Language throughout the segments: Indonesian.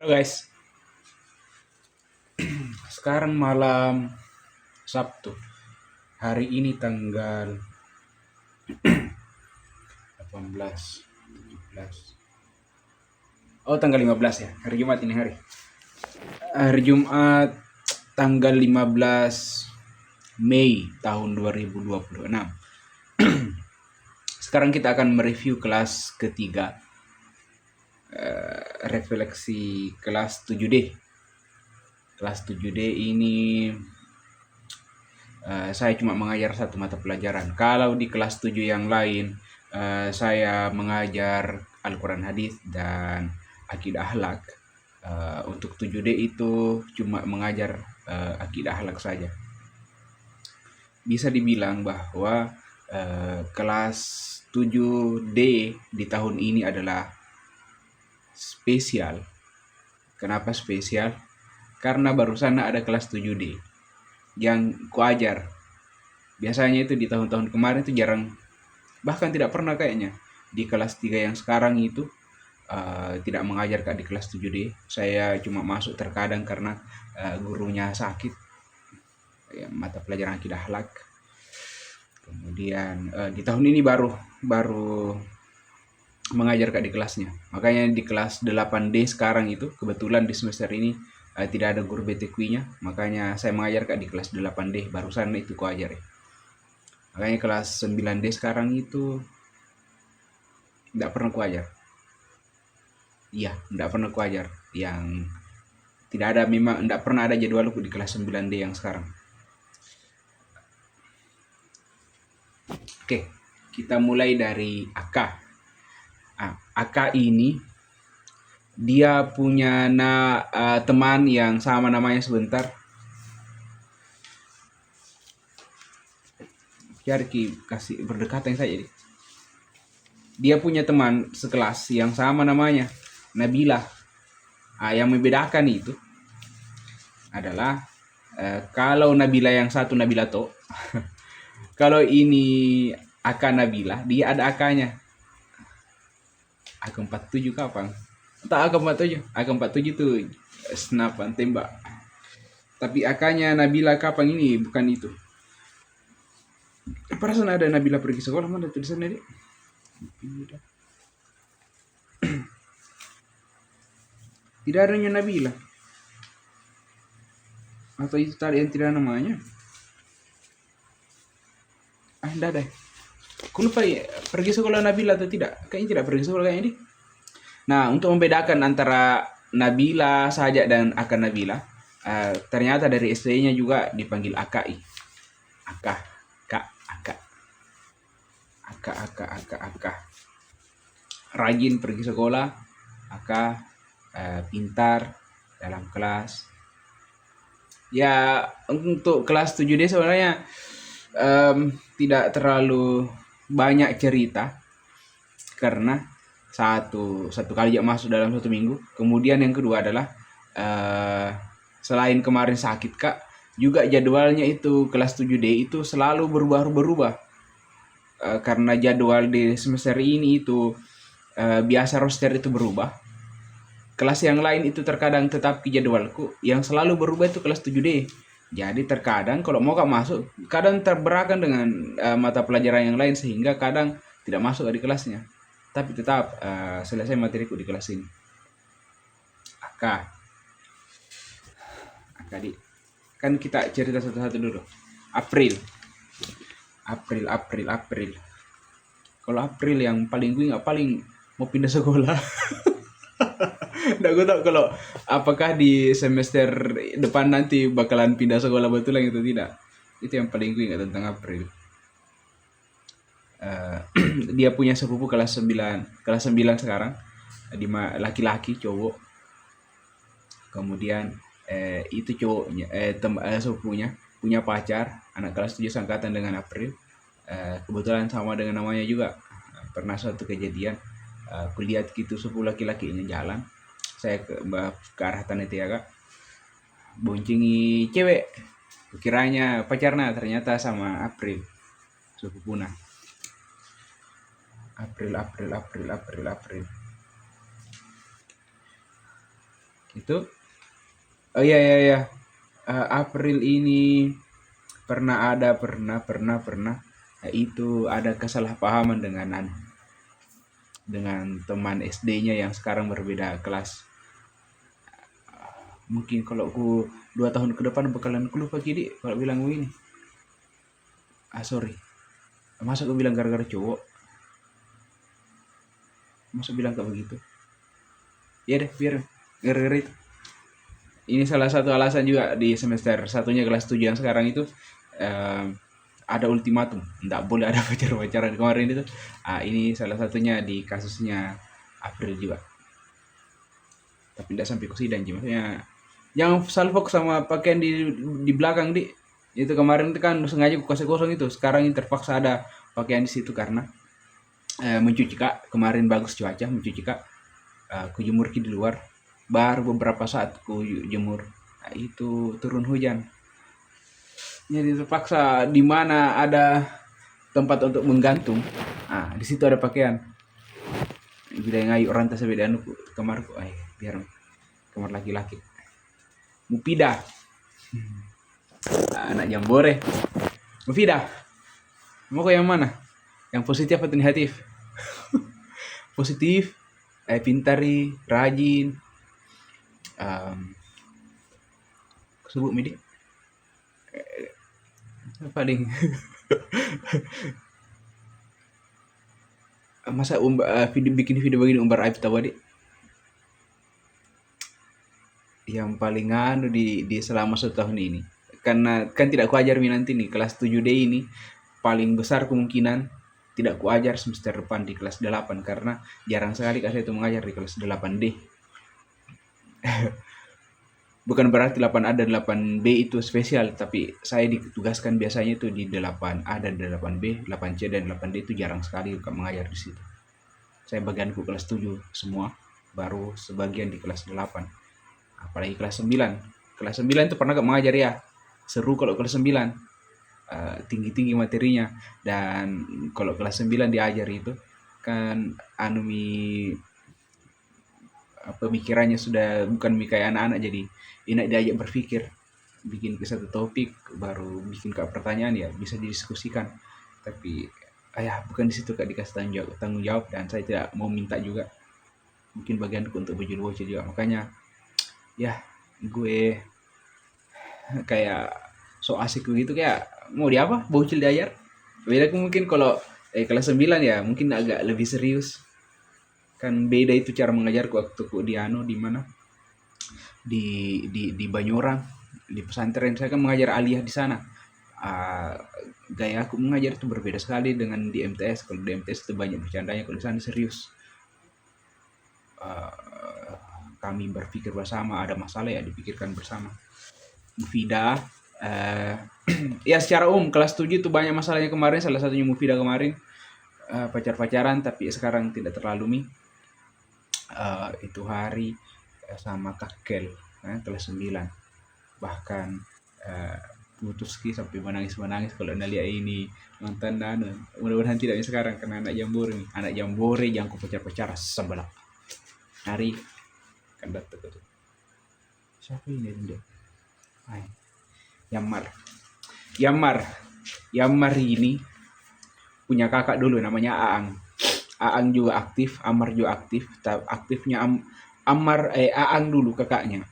Halo guys, sekarang malam Sabtu. Hari ini tanggal 18, 17. Oh, tanggal 15 ya. Hari Jumat ini hari. Hari Jumat tanggal 15 Mei tahun 2026. Sekarang kita akan mereview kelas ketiga. Refleksi kelas 7D. Kelas 7D ini saya cuma mengajar satu mata pelajaran. Kalau di kelas 7 yang lain, saya mengajar Al-Quran Hadis dan Akidah Akhlak. Untuk 7D itu cuma mengajar Akidah Akhlak saja. Bisa dibilang bahwa kelas 7D di tahun ini adalah spesial. Kenapa spesial? Karena barusan ada kelas 7D yang kuajar. Biasanya itu di tahun-tahun kemarin itu jarang, bahkan tidak pernah kayaknya. Di kelas 3 yang sekarang itu tidak mengajar Kak di kelas 7D. Saya cuma masuk terkadang karena gurunya sakit, ya, mata pelajaran akidah akhlak. Kemudian di tahun ini baru mengajar Kak di kelasnya. Makanya di kelas 8D sekarang itu kebetulan di semester ini tidak ada guru BTQ-nya, makanya saya mengajar Kak di kelas 8D. Barusan itu ku ajar ya. Makanya kelas 9D sekarang itu tidak pernah ku ajar. Iya, tidak pernah ku ajar. Yang tidak ada, memang tidak pernah ada jadwalku di kelas 9D yang sekarang. Oke, kita mulai dari AK. AK ini dia punya teman yang sama namanya sebentar. Cari kasih berdekatan saja deh. Dia punya teman sekelas yang sama namanya Nabila. Yang membedakan itu adalah kalau Nabila yang satu Nabila to, kalau ini AK Nabila, dia ada AK-nya. AK-47 kapan? Tak AK-47. AK-47 tuh senapan tembak. Tapi AK-nya Nabila kapan ini bukan itu. Perasaan ada Nabila pergi sekolah, mana tulisannya deh? Tidak adanya Nabila. Atau itu tadi yang tidak namanya? Enggak deh. Aku lupa ya, pergi sekolah Nabila atau tidak? Kayaknya tidak pergi sekolah kayaknya ini. Nah, untuk membedakan antara Nabila saja dan Aka Nabila, ternyata dari SD-nya juga dipanggil AKI. Aka, Kak, Aka. Aka, Aka, Aka, Aka. Rajin pergi sekolah, Aka, pintar dalam kelas. Ya, untuk kelas 7D sebenarnya tidak terlalu banyak cerita karena satu kali dia masuk dalam 1 minggu. Kemudian yang kedua adalah selain kemarin sakit Kak, juga jadwalnya itu kelas 7D itu selalu berubah-berubah. Karena jadwal di semester ini itu biasa roster itu berubah. Kelas yang lain itu terkadang tetap ke jadwalku, yang selalu berubah itu kelas 7D. Jadi terkadang kalau mau masuk, kadang terberakan dengan mata pelajaran yang lain sehingga kadang tidak masuk di kelasnya. Tapi tetap selesai materiku di kelas ini. Aka, di kan kita cerita satu-satu dulu. April. Kalau April yang paling gue nggak paling mau pindah sekolah. Nggak gue tau kalau apakah di semester depan nanti bakalan pindah sekolah betulan itu tidak. Itu yang paling gue ingat tentang April. Dia punya sepupu kelas 9 sekarang, laki-laki cowok. Kemudian itu cowoknya sepupunya punya pacar, anak kelas 7 seangkatan dengan April. Kebetulan sama dengan namanya juga. Pernah suatu kejadian aku lihat gitu sepupu laki-lakinya jalan, saya ke arah Tanah Tiaga boncengi cewek, kiranya pacarnya, ternyata sama April sepupuna. April. Itu oh iya iya iya. April ini pernah itu ada kesalahpahaman dengan teman SD-nya yang sekarang berbeda kelas. Mungkin kalau aku 2 tahun ke depan bakalan aku lupa jadi kalau bilang begini. Sorry. Masa aku bilang gara-gara cowok? Masa bilang kayak begitu? Ya deh, biar gara-gara itu. Ini salah satu alasan juga di semester satunya kelas 7 yang sekarang itu eh, ada ultimatum, tidak boleh ada pacar-pacaran kemarin itu. Ini salah satunya di kasusnya April juga. Tapi tidak sampai ke sidang, maksudnya yang selalu fokus sama pakaian di belakang di itu kemarin itu kan sengaja aku kasih kosong itu, sekarang ini terpaksa ada pakaian di situ karena mencuci kak kemarin bagus cuaca mencuci kak, ku jemur di luar baru beberapa saat ku jemur, itu turun hujan jadi terpaksa di mana ada tempat untuk menggantung, di situ ada pakaian bila ngayu orang tersebut dan kamarku biar kamar laki-laki Mupida, anak jambore Mufida. Mau ke yang mana? Yang positif atau negatif? Positif, pintari, rajin. Sebut midi. Paling masa bikin video begini umbar aib tahu adik. Yang paling di selama 1 tahun ini. Karena kan tidak kuajar nanti nih kelas 7D ini paling besar kemungkinan tidak kuajar semester depan di kelas 8 karena jarang sekali saya itu mengajar di kelas 8D. Bukan berarti 8A dan 8B itu spesial, tapi saya ditugaskan biasanya itu di 8A dan 8B, 8C dan 8D itu jarang sekali mengajar di situ. Saya bagianku kelas 7 semua, baru sebagian di kelas 8. Apalagi kelas 9. Kelas 9 itu pernah gak mengajar ya. Seru kalau kelas 9. Tinggi-tinggi materinya, dan kalau kelas 9 diajar itu kan pemikirannya sudah bukan kayak anak-anak, jadi enak diajak berpikir, bikin ke satu topik baru bikin ke pertanyaan ya bisa didiskusikan, tapi bukan di situ kak dikasih tanggung jawab dan saya tidak mau minta juga, mungkin bagianku untuk bocil-bocil juga, makanya ya gue kayak so asik gitu, kayak mau di apa bocil diajar. Beda mungkin kalau kelas 9 ya mungkin agak lebih serius kan, beda itu cara mengajarku waktu di mana di Banyorang di pesantren. Saya kan mengajar aliyah di sana. Gaya aku mengajar itu berbeda sekali dengan di MTS. Kalau di MTS itu banyak bercandanya, kalau di sana serius. Kami berpikir bersama, ada masalah ya dipikirkan bersama. Mufida, ya secara umum kelas 7 itu banyak masalahnya kemarin, salah satunya Mufida kemarin pacar-pacaran, tapi sekarang tidak terlalu itu hari sama Kakel kelas 9 bahkan putus sampai menangis kalau lihat ini nonton mudah-mudahan tidak sekarang karena anak jambore yang pacar-pacaran sebelah hari kan datang tuh siapa ini dia Yammar ini punya kakak dulu namanya Aang juga aktif, Ammar juga aktif. Aktifnya Aang dulu kakaknya.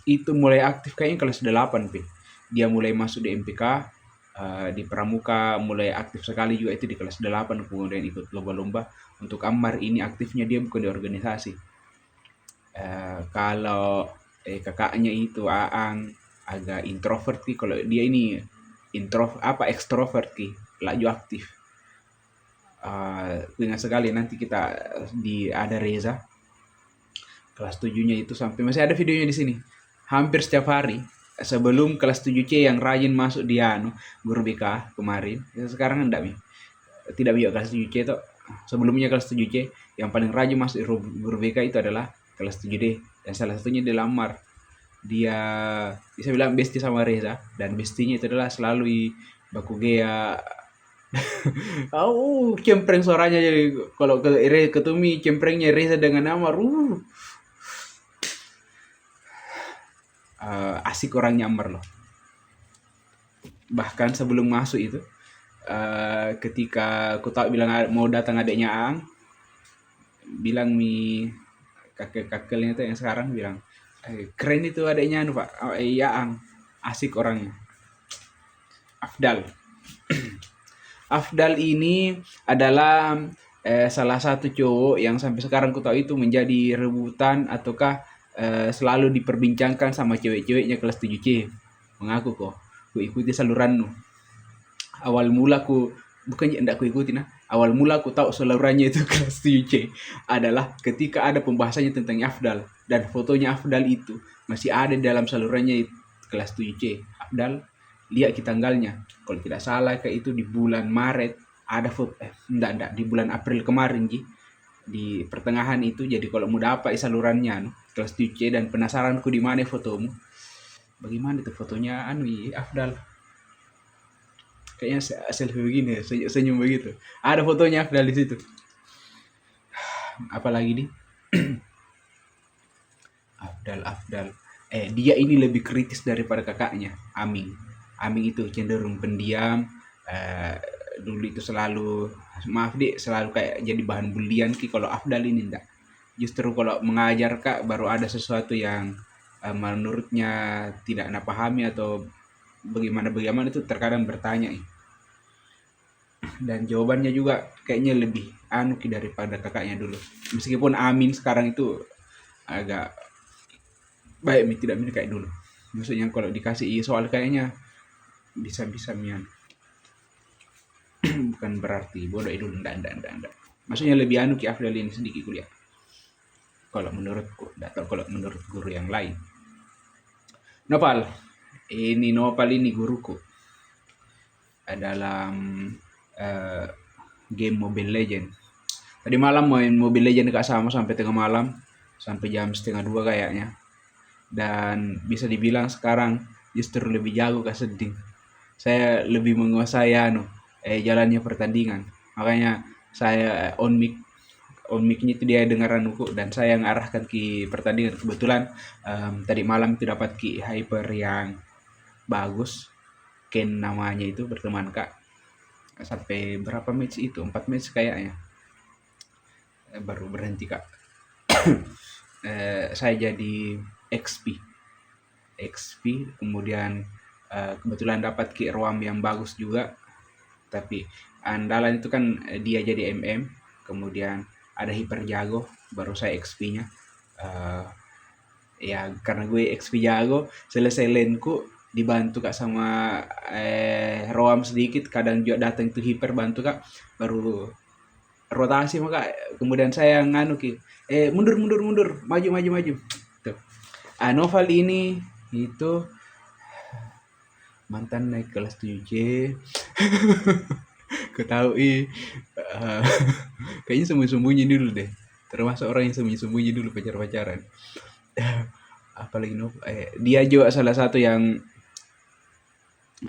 Itu mulai aktif kayaknya kelas 8, P. Dia mulai masuk di MPK, di Pramuka mulai aktif sekali juga itu di kelas 8, kemudian ikut lomba-lomba. Untuk Ammar ini aktifnya dia bukan di organisasi. Kalau kakaknya itu Aang agak introvert, kalau dia ini ekstrovert, laju aktif. Ingat sekali nanti kita ada Reza kelas 7-nya itu sampai masih ada videonya di sini. Hampir setiap hari sebelum kelas 7C yang rajin masuk di guru BK kemarin. Sekarang tidak bisa kelas 7C itu. Sebelumnya kelas 7C yang paling rajin masuk guru BK itu adalah kelas 7D, dan salah satunya dilamar. Dia bisa bilang bestie sama Reza, dan bestinya itu adalah selalu Bakugea. Cempreng suaranya, jadi kalau ketumi cemprengnya Reza dengan Ammar. asik orang nyamar loh. Bahkan sebelum masuk itu, ketika aku tahu bilang mau datang adiknya Ang, bilang kakek-kakeknya itu yang sekarang bilang, keren itu adiknya anu Pak. Oh, iya Ang, asik orangnya. Afdal. Afdal ini adalah salah satu cowok yang sampai sekarang ku tahu itu menjadi rebutan ataukah selalu diperbincangkan sama cewek-ceweknya kelas 7C. Mengaku kok, ku ikuti saluranmu. Awal mula ku bukannya enggak ku ikuti nah. Awal mula ku tahu salurannya itu kelas 7C adalah ketika ada pembahasannya tentang Afdal dan fotonya Afdal itu masih ada dalam salurannya kelas 7C. Afdal lihat tanggalnya. Kalau tidak salah kayak itu di bulan Maret ada foto enggak di bulan April kemarin di pertengahan itu. Jadi kalau mau dapat salurannya kelas 7C dan penasaranku di mana fotomu. Bagaimana itu fotonya Afdal? Kayaknya selfie begini senyum begitu. Ada fotonya Afdal di situ. Apalagi nih? Afdal. Dia ini lebih kritis daripada kakaknya, Aming. Aming itu cenderung pendiam. Dulu itu selalu kayak jadi bahan bulian kalau Afdal ini enggak. Justru kalau mengajar Kak baru ada sesuatu yang menurutnya tidak pahami atau bagaimana itu terkadang bertanya. Dan jawabannya juga kayaknya lebih daripada kakaknya dulu. Meskipun Amin sekarang itu agak baik tidak kayak dulu. Maksudnya kalau dikasih soal kayaknya bisa mian. Bukan berarti bodoh itu enggak. Maksudnya lebih Afdal ini sedikit kuliah. Kalau menurutku, enggak tahu kalau menurut guru yang lain. Nopal ini guruku. Dalam game Mobile Legend. Tadi malam main Mobile Legend Kak sama sampai tengah malam, sampai jam 1:30 kayaknya. Dan bisa dibilang sekarang justru lebih jago Kak Seding. Saya lebih menguasai jalannya pertandingan. Makanya saya on mic-nya itu dia dengaran aku dan saya ngarahkan ke pertandingan. Kebetulan tadi malam itu dapat ki hyper yang bagus. Ken namanya itu berteman Kak. Sampai berapa match itu? 4 match kayaknya. Baru berhenti Kak. Saya jadi XP kemudian kebetulan dapat ki Roam yang bagus juga. Tapi andalan itu kan dia jadi MM, kemudian ada hiper jago, baru saya XP-nya. Ya karena gue XP jago, selesai laneku dibantu Kak sama Roam sedikit, kadang juga datang itu hiper bantu Kak, baru rotasi maka kemudian saya mundur maju tuh. Noval ini itu mantan naik kelas 7C. Ketahui kayaknya sembunyi dulu deh, termasuk orang yang sembunyi dulu pacaran. Apalagi dia juga salah satu yang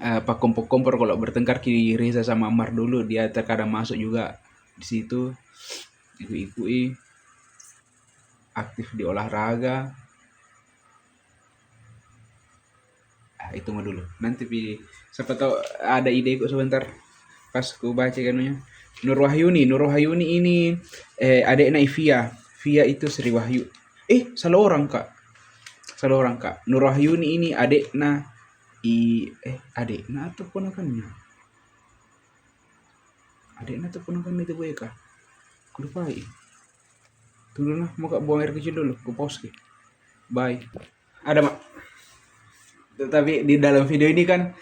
pak kompor kalau bertengkar kiri Reza sama Amar dulu, dia terkadang masuk juga di situ, ikut aktif di olahraga. Itu mah dulu. Nanti siapa tahu ada ide kok sebentar pas ku baca kanunya. Nur Wahyuni ini adiknya Via itu Sri Wahyu. Salah orang Kak. Nur Wahyuni ini adiknya adiknya atau ponakannya? Adiknya atau ponakannya itu gue Kak. Aku lupa Tunggu lah, mau Kak buang air kecil dulu. Ku pause. Bye. Ada Mak. Tapi di dalam video ini kan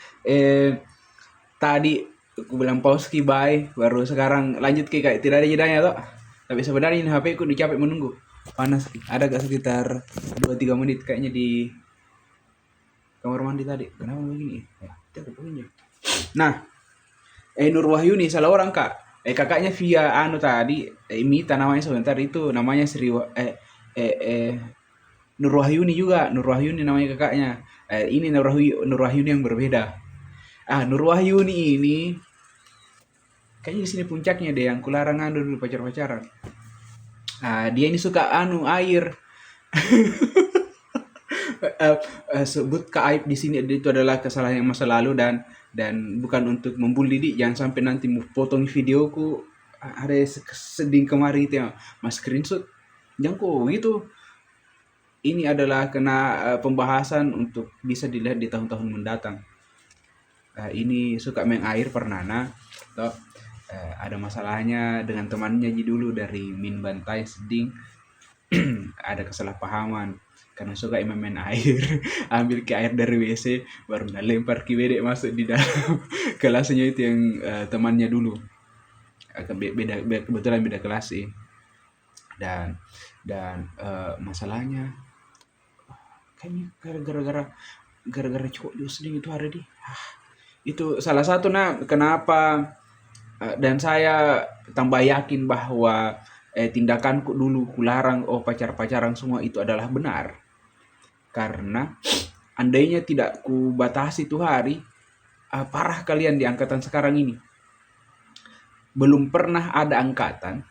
tadi aku bilang pause bye, baru sekarang lanjut kayak tidak ada jedanya toh. Tapi sebenarnya ini HP ku dicapek menunggu. Panas ada gak sekitar 2-3 menit kayaknya di kamar mandi tadi. Kenapa begini? Nah, Nur Wahyuni salah orang Kak. Kakaknya via tadi Mita namanya sebentar, itu namanya Nur Wahyuni juga. Nur Wahyuni namanya kakaknya. Ini Nur Wahyuni yang berbeda. Nur Wahyuni ini kayaknya di sini puncaknya deh yang kularang dulu pacaran. Dia ini suka air. sebut keaib di sini itu adalah kesalahan yang masa lalu, dan bukan untuk membuli dik. Jangan sampai nanti mau potong videoku ada seding kemarin itu ya mas screenshot. Jangan kok gitu. Ini adalah kena pembahasan untuk bisa dilihat di tahun-tahun mendatang. Ini suka main air pernah toh, ada masalahnya dengan temannya dulu dari Min Bantai Seding. Ada kesalahpahaman karena suka main air. Ambil ke air dari WC baru lempar ke bedek masuk di dalam kelasnya itu yang temannya dulu. Kebetulan beda kelas sih. Dan masalahnya kayaknya gara-gara cowok Jusling itu ada di itu salah satu kenapa. Dan saya tambah yakin bahwa tindakanku dulu kularang pacaran semua itu adalah benar, karena andainya tidak ku batasi itu hari, parah kalian di angkatan sekarang ini. Belum pernah ada angkatan,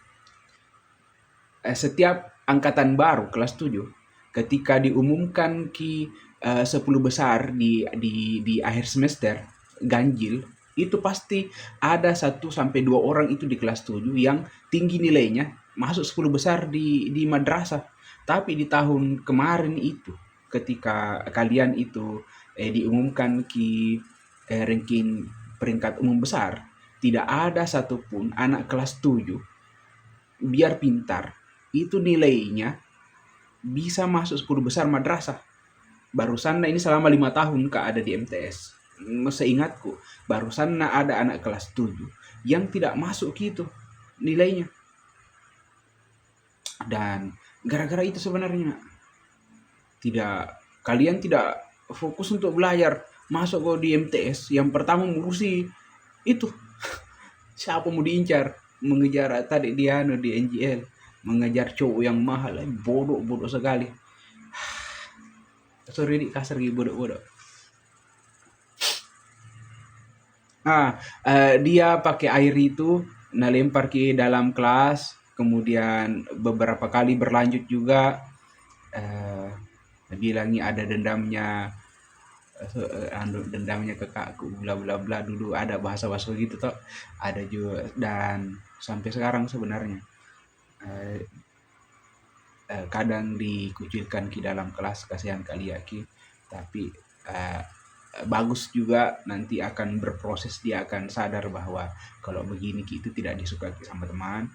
setiap angkatan baru kelas 7 ketika diumumkan 10 besar di akhir semester ganjil, itu pasti ada 1 sampai 2 orang itu di kelas 7 yang tinggi nilainya masuk 10 besar di madrasah. Tapi di tahun kemarin itu ketika kalian itu diumumkan ranking peringkat umum besar, tidak ada satupun anak kelas 7 biar pintar itu nilainya bisa masuk 10 besar madrasah. Barusan ini selama 5 tahun ada di MTS. Seingatku, barusan ada anak kelas 7 yang tidak masuk gitu nilainya. Dan gara-gara itu sebenarnya kalian tidak fokus untuk belajar. Masuk kok di MTS, yang pertama ngurusi itu siapa mau diincar, mengejar tadi di NGL, mengejar cowok yang mahal. Bodoh sekali. Sorry dik, kasar gitu, bodoh. Dia pakai air itu lempar ke dalam kelas, kemudian beberapa kali berlanjut juga. Bilangnya ada dendamnya kakakku, bla bla bla. Dulu ada bahasa-bahasa gitu toh, ada juga. Dan sampai sekarang sebenarnya kadang dikucilkan di dalam kelas, kasihan kali ya ki. Tapi bagus juga, nanti akan berproses, dia akan sadar bahwa kalau begini itu tidak disukai sama teman.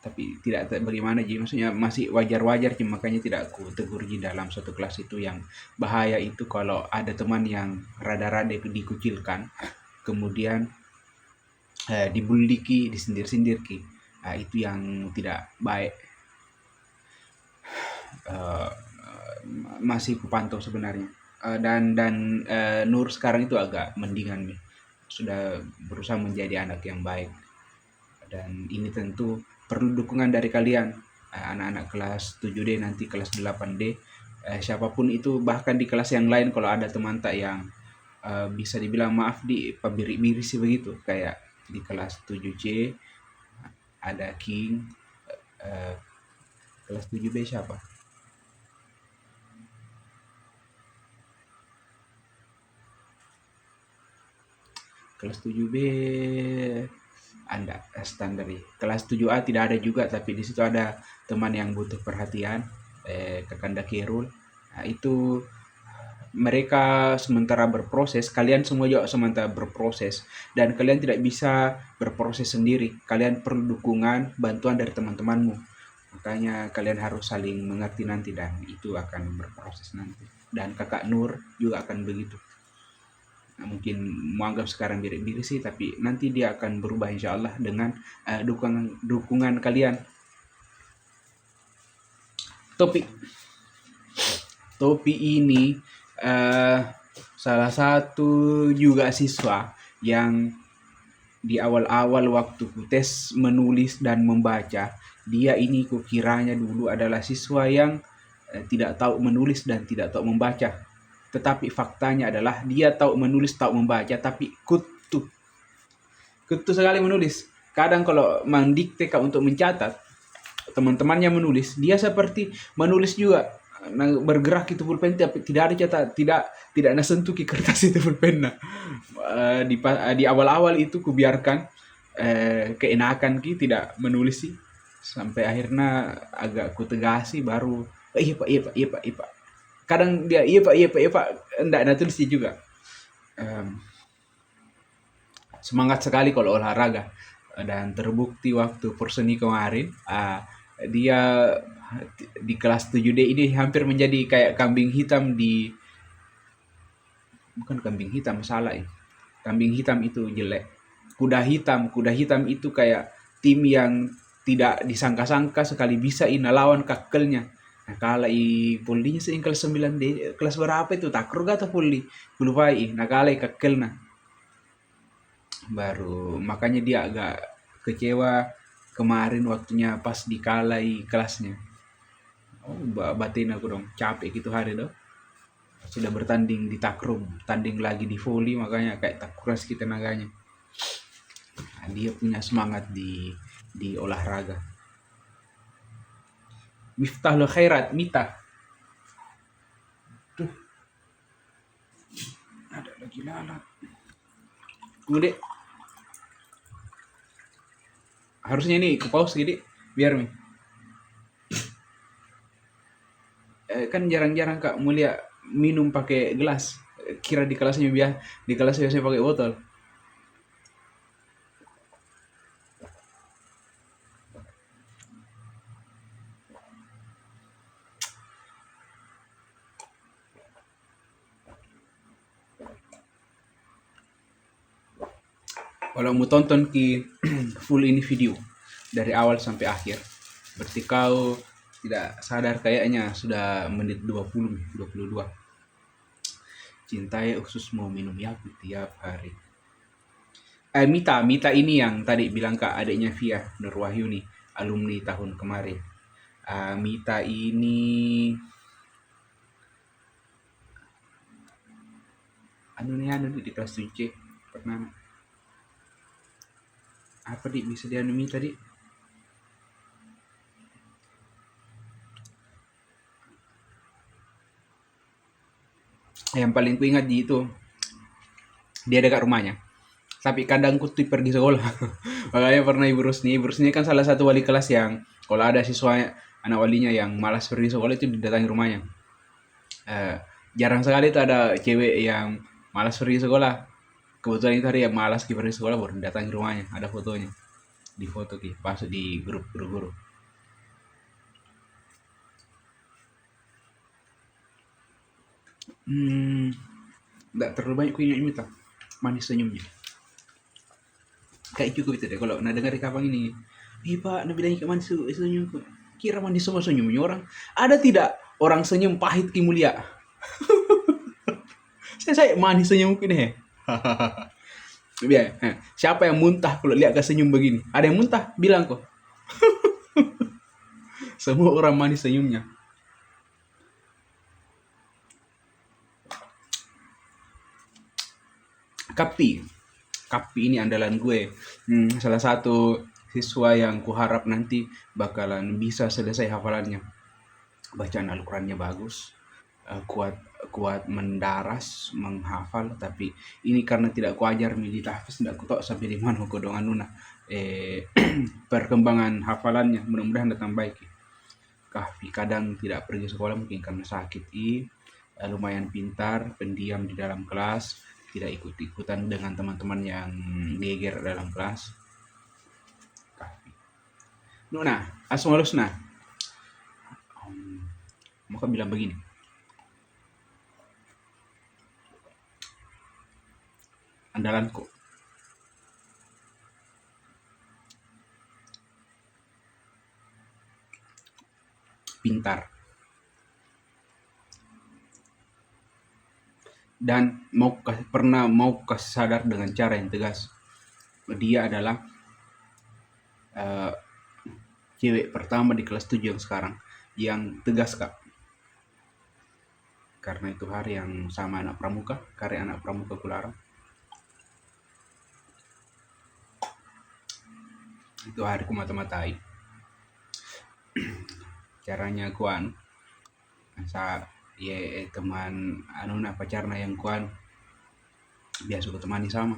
Tapi tidak bagaimana jadi, maksudnya masih wajar-wajar, makanya tidak aku tegur di dalam suatu kelas itu. Yang bahaya itu kalau ada teman yang rada-rada dikucilkan, kemudian dibully disindir-sindir itu yang tidak baik. Masih kupantau sebenarnya. Dan Nur sekarang itu agak mendingan nih, sudah berusaha menjadi anak yang baik. Dan ini tentu perlu dukungan dari kalian, anak-anak kelas 7D, nanti kelas 8D, siapapun itu. Bahkan di kelas yang lain kalau ada teman tak yang bisa dibilang maaf di pabiri-biri sih begitu, kayak di kelas 7C ada King, kelas 7B siapa? Kelas 7B Anda standar. Kelas 7A tidak ada juga, tapi di situ ada teman yang butuh perhatian, Kakanda Kirul. Itu mereka sementara berproses, kalian semua juga sementara berproses, dan kalian tidak bisa berproses sendiri. Kalian perlu dukungan, bantuan dari teman-temanmu. Makanya kalian harus saling mengerti nanti, dan itu akan berproses nanti. Dan kakak Nur juga akan begitu. Mungkin menganggap sekarang diri sih, tapi nanti dia akan berubah insya Allah dengan dukungan kalian. Topi ini salah satu juga siswa yang di awal-awal waktu ku tes menulis dan membaca, dia ini kukiranya dulu adalah siswa yang tidak tahu menulis dan tidak tahu membaca. Tetapi faktanya adalah dia tahu menulis, tahu membaca, tapi kutu sekali menulis. Kadang kalau mendikte untuk mencatat, teman-temannya menulis, dia seperti menulis juga. Nah, bergerak itu pulpen, tapi tidak ada catat, tidak ada sentuh ke kertas itu pulpen. Nah, di awal-awal itu kubiarkan keenakan ki tidak menulis sih, sampai akhirnya agak kutegasi baru iya pak, iya pak, iya pak, iya pak. Kadang dia iya pak, iya pak, iya pak, enggak ada tulis juga. Em, Semangat sekali kalau olahraga, dan terbukti waktu Porseni kemarin, dia di kelas 7D ini hampir menjadi kayak kambing hitam di, bukan kambing hitam, salah ya, kambing hitam itu jelek, kuda hitam itu kayak tim yang tidak disangka-sangka sekali bisa ina lawan kakelnya. Nah, kala i polinya sih kelas 9 D, kelas berapa itu takrur atau poli, lupa nah kala i kakelna baru, makanya dia agak kecewa kemarin waktunya pas dikalai kelasnya. Oh, batin aku dong, capek gitu hari dong. Sudah bertanding di takrum, tanding lagi di volley, makanya kayak tak kuras kita tenaganya. Nah, dia punya semangat di olahraga. Miftahul Khairat, Mita. Tuh, ada lagi lalat. Udah, harusnya ini ke pause gini, biar nih. Kan jarang-jarang Kak Mulia minum pakai gelas. Kira di kelasnya di kelas biasanya pakai botol. Kalau mau tonton ki full ini video dari awal sampai akhir, berarti kau tidak sadar kayaknya sudah menit 20, 22. Cintai ususmu minum yaku tiap hari. Mita ini yang tadi bilang Kak, adiknya Via Nurwahyuni, alumni tahun kemarin. Mita ini anu nih di kelas 7C pernah apa di bisa dia Mita tadi. Yang paling ku ingat di itu, dia dekat rumahnya. Tapi kadang ku tuh pergi sekolah. Makanya pernah Ibu Rusni kan salah satu wali kelas yang kalau ada siswa anak walinya yang malas pergi sekolah itu didatangi rumahnya. Eh, Jarang sekali tuh ada cewek yang malas pergi sekolah. Kebetulan itu hari yang malas pergi sekolah baru datangi rumahnya. Ada fotonya. Di foto ki, pas di grup guru-guru. Nggak terlalu banyak ku ingat ini tak. Manis senyumnya. Kayak cukup itu deh kalau nah dengar kapan ini. Ih pak, nabi lagi manis senyum. Kira manis semua senyumnya orang. Ada tidak orang senyum pahit ki mulia? Saya manis senyum ini ya. Biar, siapa yang muntah kalau lihat ke senyum begini? Ada yang muntah? Bilang kok. Semua orang manis senyumnya. Kapi ini andalan gue. Salah satu siswa yang kuharap nanti bakalan bisa selesai hafalannya. Bacaan Al-Qurannya bagus, kuat kuat mendaras menghafal, tapi ini karena tidak kuajar di tahfiz tidak kutok sampai di mana kodongan nuna perkembangan hafalannya mudah-mudahan datang baik. Kahfi kadang tidak pergi sekolah mungkin karena sakit lumayan pintar, pendiam di dalam kelas, tidak ikut-ikutan dengan teman-teman yang geger dalam kelas. Kahfi nuna asmalusna maka bilang begini, andalanku pintar dan pernah mau kasih sadar dengan cara yang tegas. Dia adalah cewek pertama di kelas 7 yang sekarang yang tegas Kak. Karena itu hari yang sama anak pramuka, karya anak pramuka kularang. Itu hari ku mata-matai. caranya kuan sa ye teman anu na pacarna yang kuan biasa ku temani sama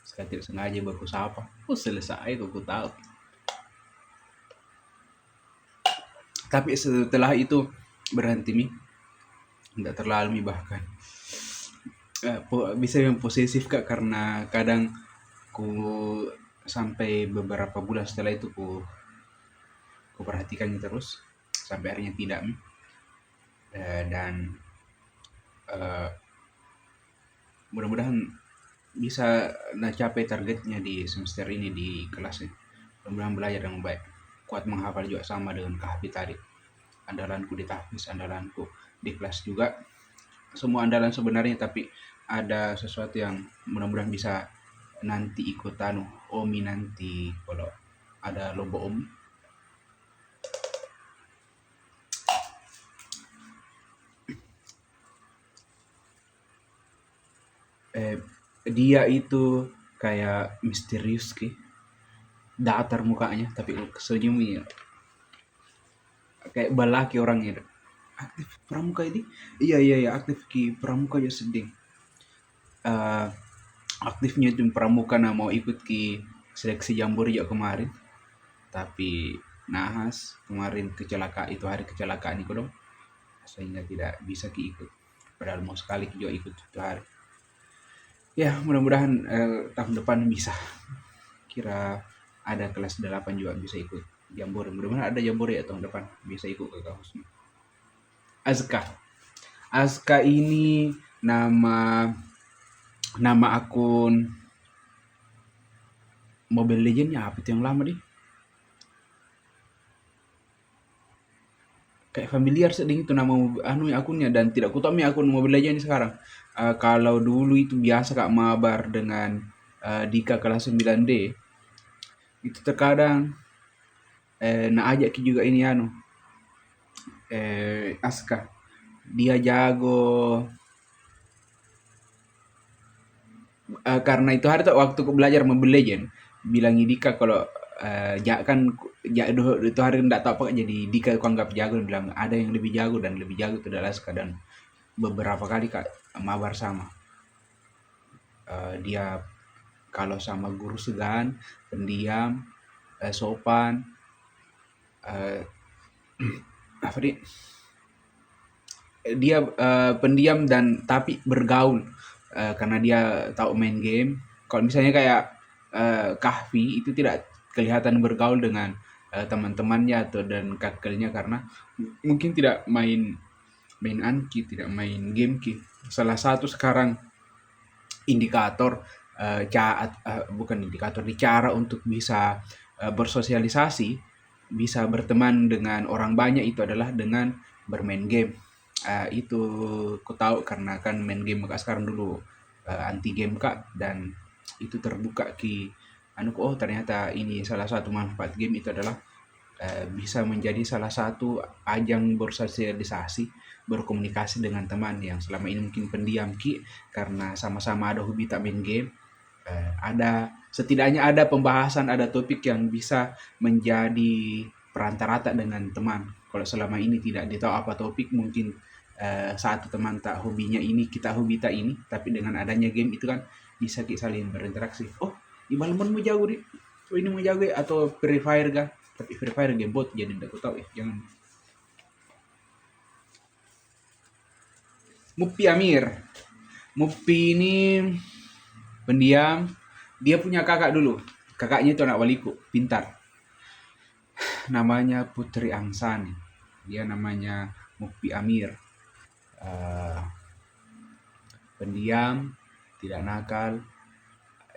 sekali tidak sengaja baku sapa selesai ku tahu. Tapi setelah itu berhenti mi, tidak terlalu mi bahkan bisa yang posesif kak, karena kadang ku sampai beberapa bulan setelah itu ku perhatikannya terus sampai akhirnya tidak mi. Dan mudah-mudahan bisa capai targetnya di semester ini di kelas ini. Mudah-mudahan belajar dengan baik, kuat menghafal juga sama dengan Kahfi tadi. Andalanku di tahfiz, andalanku di kelas juga, semua andalan sebenarnya, tapi ada sesuatu yang mudah-mudahan bisa nanti ikut OMI nanti kalau ada lomba OMI. Dia itu kayak misterius datar mukanya tapi senyumnya kayak balaki orangnya. Aktif pramuka ini, iya aktif ki pramuka aja sedih. Aktifnya itu pramuka mau ikut ki seleksi jambore ya kemarin, tapi nahas kemarin itu hari kecelakaan itu dong, sehingga tidak bisa ki ikut, padahal mau sekali ki juga ikut itu hari. Ya mudah-mudahan tahun depan bisa, kira ada kelas 8 juga bisa ikut jambore, mudah-mudahan ada jambore ya tahun depan bisa ikut ke kampusnya. Azka ini nama akun Mobile Legends-nya apa itu yang lama di? Kayak familiar sedikit itu nama akunnya, dan tidak kutahu akun Mobile Legends sekarang. Kalau dulu itu biasa kak mabar dengan Dika kelas 9D. Itu terkadang ajak juga ini Aska. Dia jago karena itu hari tuh waktu ku belajar Mobile Legends, bilang Dika kalau itu hari enggak tahu apa, jadi Dika aku anggap jago, dan bilang ada yang lebih jago itu adalah Aska. Dan beberapa kali kak mabar sama dia, kalau sama guru segan, pendiam, sopan, apa nih, dia pendiam dan tapi bergaul karena dia tahu main game. Kalau misalnya kayak Kahfi itu tidak kelihatan bergaul dengan teman-temannya atau dan kakelnya, karena mungkin tidak main Anki, tidak main game ki. Salah satu sekarang indikator bukan indikator, di cara untuk bisa bersosialisasi, bisa berteman dengan orang banyak itu adalah dengan bermain game. Itu ku tahu karena kan main game kak sekarang, dulu anti game kak, dan itu terbuka oh ternyata ini salah satu manfaat game itu adalah bisa menjadi salah satu ajang bersosialisasi, berkomunikasi dengan teman yang selama ini mungkin pendiam karena sama-sama ada hobi tak main game. Setidaknya ada pembahasan, ada topik yang bisa menjadi perantara dengan teman. Kalau selama ini tidak ditahu apa topik, mungkin satu teman tak hobinya ini, kita hobi tak ini, tapi dengan adanya game itu kan bisa kita saling berinteraksi. Oh, di malam mau jago di, oh ini mau jago atau Free Fire kah? Tapi Free Fire game bot, jadi tidak tahu jangan. Mupi Amir. Mupi ini pendiam, dia punya kakak dulu. Kakaknya itu anak waliku, pintar. Namanya Putri Angsani. Dia namanya Mupi Amir. Pendiam, tidak nakal.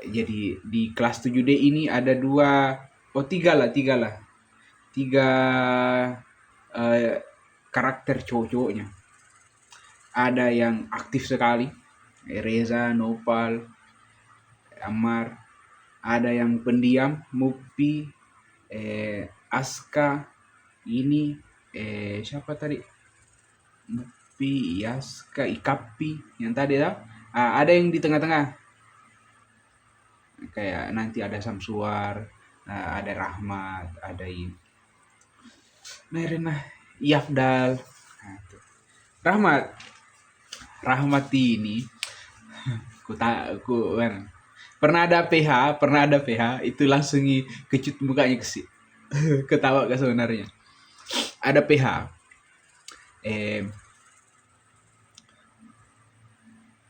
Jadi di kelas 7D ini ada tiga karakter cowok-cowoknya. Ada yang aktif sekali, Reza, Nopal, Ammar. Ada yang pendiam, Mupi, Aska, ini siapa tadi? Mupi, Aska, Ikapi yang tadi ya. Ada yang di tengah-tengah, kayak nanti ada Samsuar, ada Rahmat, ada ini. Nerina Yafdal. Nah, itu. Rahmat. Rahmat ini kan. Pernah ada PH itu langsung kecut mukanya ketawa ke sebenarnya. Ada PH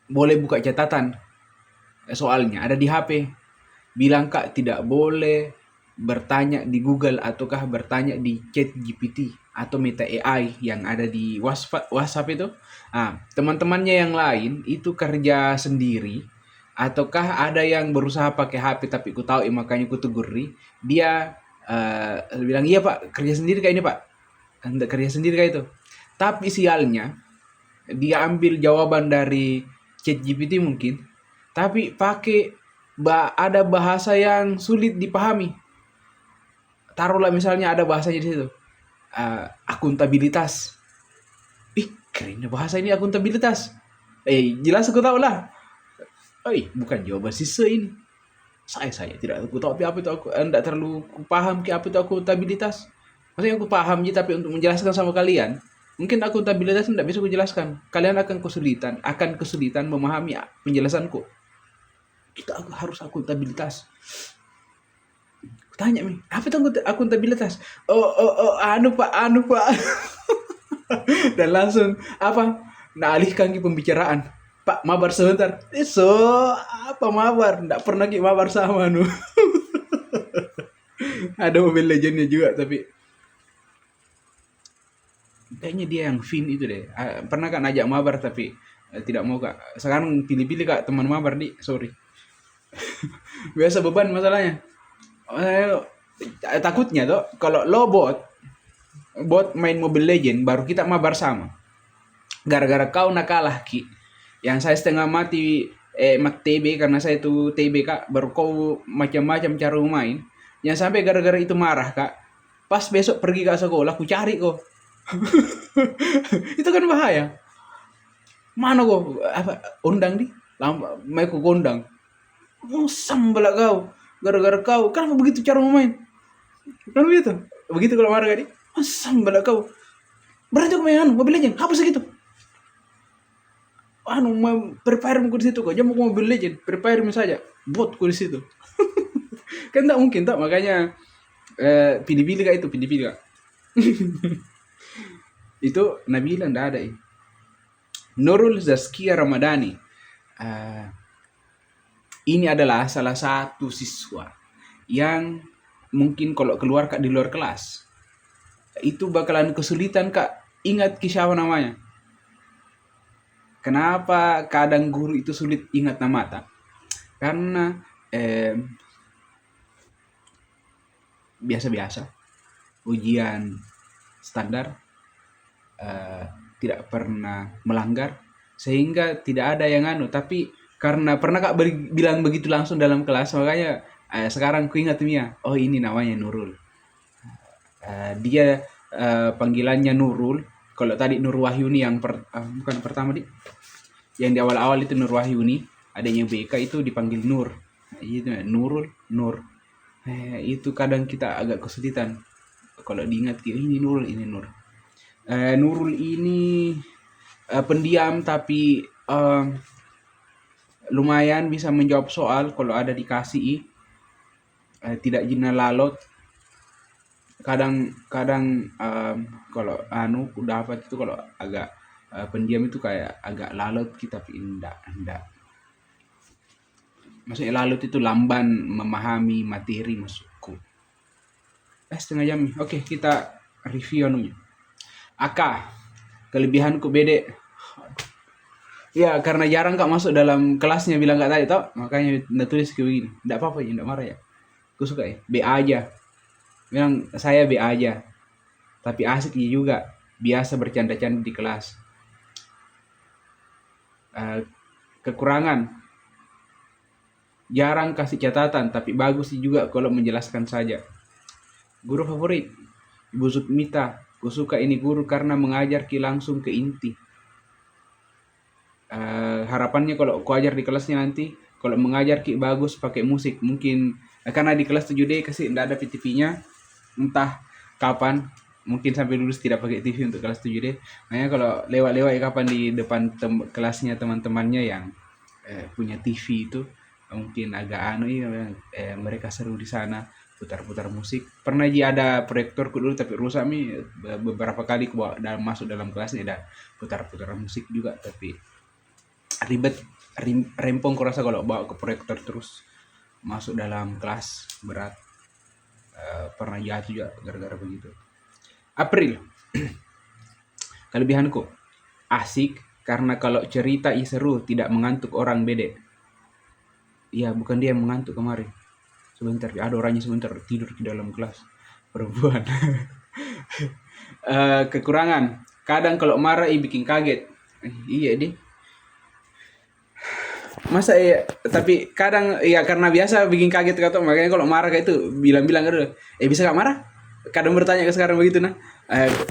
boleh buka catatan soalnya ada di HP. Bilang Kak tidak boleh bertanya di Google ataukah bertanya di Chat GPT atau Meta AI yang ada di WhatsApp itu. Teman-temannya yang lain itu kerja sendiri ataukah ada yang berusaha pakai HP tapi ku tahu makanya ku tegur dia bilang iya Pak kerja sendiri kayak ini Pak. Hendak kerja sendiri kayak itu. Tapi sialnya dia ambil jawaban dari ChatGPT mungkin, tapi pakai ada bahasa yang sulit dipahami. Taruhlah misalnya ada bahasanya di situ, akuntabilitas. Kerennya bahasa ini akuntabilitas. Jelas aku tahu lah. Bukan jawaban sisa ini. Saya tidak aku tahu apa itu aku tidak terlalu paham ke apa itu akuntabilitas. Maksudnya aku paham tapi untuk menjelaskan sama kalian. Mungkin akuntabilitas tidak bisa kujelaskan. Kalian akan kesulitan memahami penjelasanku. Kita harus akuntabilitas. Tanya apa itu akuntabilitas? Anu pak. Dan langsung alihkan ke pembicaraan. Pak, mabar sebentar. Apa mabar? Tidak pernah mabar sama anu. Ada Mobile Legendnya juga tapi kayaknya dia yang Vin itu deh. Pernah kan ajak mabar tapi tidak mau Kak. Sekarang pilih-pilih Kak teman mabar sorry. Biasa beban masalahnya. Takutnya tuh kalau lo bot main Mobile Legend baru kita mabar sama. Gara-gara kau nakalah Ki. Yang saya setengah mati mak TB karena saya itu TB Kak, baru kau macam-macam cara main. Yang sampai gara-gara itu marah Kak. Pas besok pergi ke sekolah, aku cari kok. Itu kan bahaya. Mana kok undang mau ku gondang. Sambal kau. Gara-gara kau. Kenapa begitu cara main? Kan begitu. Begitu kalau marah gak sambal kau. Berarti aku main Mobile Legend. Hapus segitu. Prepare ku di situ kok. Jangan mau Mobile Legend. Prepare saja. Bot ku di situ. Kan tak mungkin tak, makanya pilih-pilih Kak itu, pilih-pilih Kak. Itu Nabila ndak ada ini. Nurul Zaskia Ramadhani. Ini adalah salah satu siswa yang mungkin kalau keluar Kak di luar kelas itu bakalan kesulitan Kak ingat siapa namanya. Kenapa kadang guru itu sulit ingat nama tak? Karena biasa-biasa ujian standar tidak pernah melanggar sehingga tidak ada yang tapi karena pernah Kak bilang begitu langsung dalam kelas makanya sekarang ku ingat Mia. Oh ini namanya Nurul. Dia panggilannya Nurul. Kalau tadi Nur Wahyuni yang bukan pertama yang di awal-awal itu Nur Wahyuni, adanya BK itu dipanggil Nur. Itu Nurul, Nur. Itu kadang kita agak kesulitan kalau diingat ini Nurul, ini Nur. Nurul ini pendiam tapi lumayan bisa menjawab soal kalau ada dikasih. Tidak jina lalot. Kadang kalau dapat itu kalau agak pendiam itu kayak agak lalot kita tapi enggak. Maksudnya lalot itu lamban memahami materi masukku. Setengah jam. Oke, kita review anunya. Aka, kelebihanku bede. Ya, karena jarang Kak masuk dalam kelasnya bilang Kak tadi tau, makanya ndak tulis kayak begini. Ndak apa-apa ya, ndak marah ya. Aku suka ya, B aja. Bilang saya B aja. Tapi asik juga, biasa bercanda-canda di kelas. Kekurangan, jarang kasih catatan, tapi bagus juga kalau menjelaskan saja. Guru favorit, Ibu Sukmita. Aku suka ini guru karena mengajar langsung ke inti. Harapannya kalau aku ajar di kelasnya nanti, kalau mengajar bagus pakai musik. Mungkin karena di kelas 7D kasih enggak ada PTV-nya. Entah kapan. mungkin sampai lulus tidak pakai TV untuk kelas 7D. Makanya kalau lewat-lewat kapan di depan kelasnya teman-temannya yang punya TV itu, mungkin agak anu ya, mereka seru di sana putar-putar musik. Pernah ada proyektorku dulu tapi rusak nih, beberapa kali ku bawa masuk dalam kelasnya ada putar-putar musik juga, tapi ribet, rempong kurasa kalau bawa ke proyektor terus masuk dalam kelas, berat. Pernah jatuh juga gara-gara begitu. April. Kelebihanku asik karena kalau cerita seru tidak mengantuk orang bede. Iya, bukan dia yang mengantuk kemarin. Sebentar, ada orangnya sebentar tidur di dalam kelas. Perempuan. Kekurangan. Kadang kalau marah bikin kaget. Iya deh. Masa iya, tapi kadang ya karena biasa bikin kaget kata, makanya kalau marah kayak itu bilang-bilang aduh, bisa gak marah? Kadang bertanya ke sekarang begitu nah.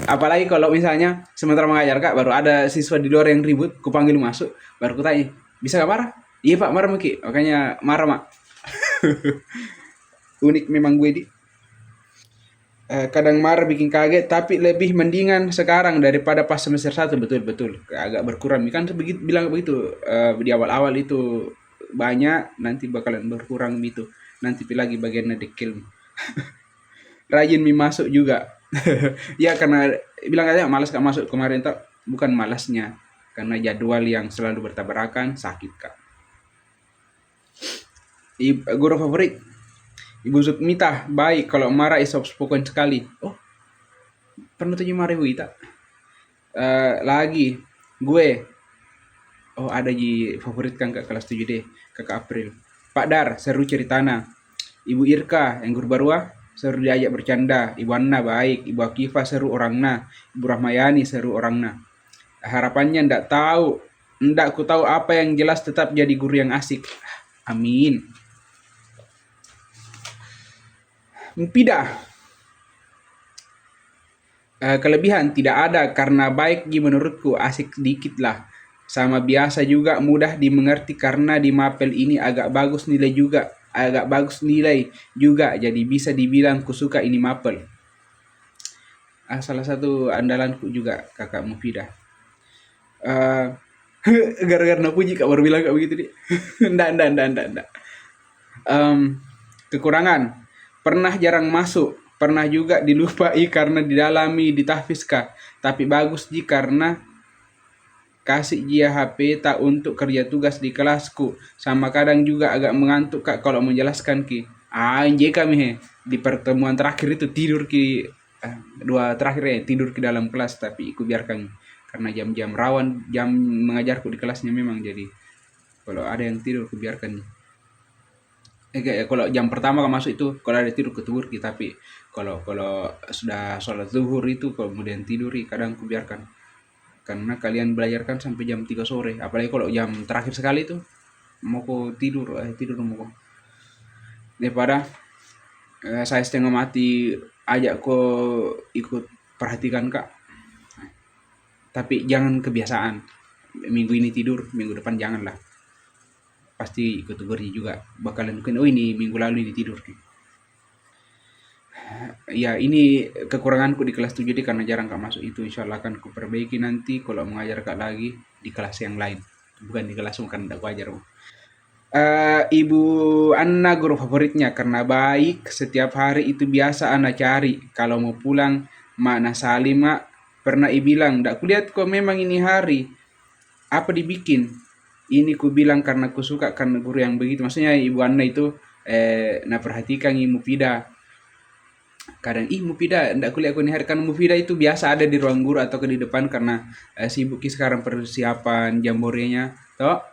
Apalagi kalau misalnya sementara mengajar kak, baru ada siswa di luar yang ribut, ku panggil masuk, baru ku tanya, bisa gak marah? Iya pak, marah mungkin, makanya marah mak. Unik memang gue di. Kadang marah bikin kaget, tapi lebih mendingan sekarang daripada pas semester 1. Betul agak berkurang kan begitu, bilang begitu di awal-awal itu banyak, nanti bakalan berkurang gitu, nanti lagi bagiannya dekil. Rajin masuk juga. Ya karena bilang aja malas gak masuk kemarin tak, bukan malasnya, karena jadwal yang selalu bertabrakan, sakit kak. Guru favorit Ibu Zukmita, baik kalau marah soft spoken sekali. Oh, pernah tuh marah ibu Ita. Lagi gue, oh ada di favorit kan ke kelas 7D, kakak April. Pak Dar, seru ceritana. Ibu Irka yang guru barua, seru diajak bercanda. Ibu Anna baik, Ibu Akifa seru orangna, Ibu Rahmayani seru orangna. Harapannya ndak ku tahu apa yang jelas tetap jadi guru yang asik. Amin. Mupidah. Kelebihan tidak ada karena baik menurutku, asik sedikit lah. Sama biasa juga mudah dimengerti karena di mapel ini agak bagus nilai juga, jadi bisa dibilang kusuka ini mapel. Salah satu andalanku juga kakak Mufidah. Gara-gara napuji kak baru bilang kak begitu deh. Ndak. Kekurangan pernah jarang masuk, pernah juga dilupai karena didalami ditahfiskah, tapi bagus karena kasih dia HP tak untuk kerja tugas di kelasku, sama kadang juga agak mengantuk kak kalau menjelaskan ki. Anjay kami di pertemuan terakhir itu tidur ki, dua terakhir tidur di dalam kelas, tapi aku biarkan karena jam-jam rawan jam mengajarku di kelasnya memang, jadi kalau ada yang tidur aku biarkan. Kalau jam pertama masuk itu kalau ada tidur ketegur kita, tapi kalau sudah sholat zuhur itu kemudian tidur kadang aku biarkan karena kalian belajar kan sampai jam 3 sore, apalagi kalau jam terakhir sekali itu mau kok tidur mau kok daripada saya setengah mati ajak kok ikut perhatikan kak, tapi jangan kebiasaan minggu ini tidur minggu depan janganlah, pasti ikut gori juga bakalan mungkin ini minggu lalu ini tidur. Ya ini kekuranganku di kelas 7D karena jarang kak masuk, itu insya Allah akan kuperbaiki nanti kalau mengajar kak lagi di kelas yang lain, bukan di kelas kan tidak wajar. Ibu Anna guru favoritnya karena baik, setiap hari itu biasa Anna cari kalau mau pulang. Makna Salima pernah bilang, "Ndak kulihat kok memang ini hari apa dibikin?" Ini ku bilang karena ku suka karena guru yang begitu. Maksudnya Ibu Anna itu nah perhatikan Ibu Mufida. Kadang Mufida ndak kuliah aku ini hari, kan Mufida itu biasa ada di ruang guru atau di depan karena sibuk sekarang persiapan jamborenya toh.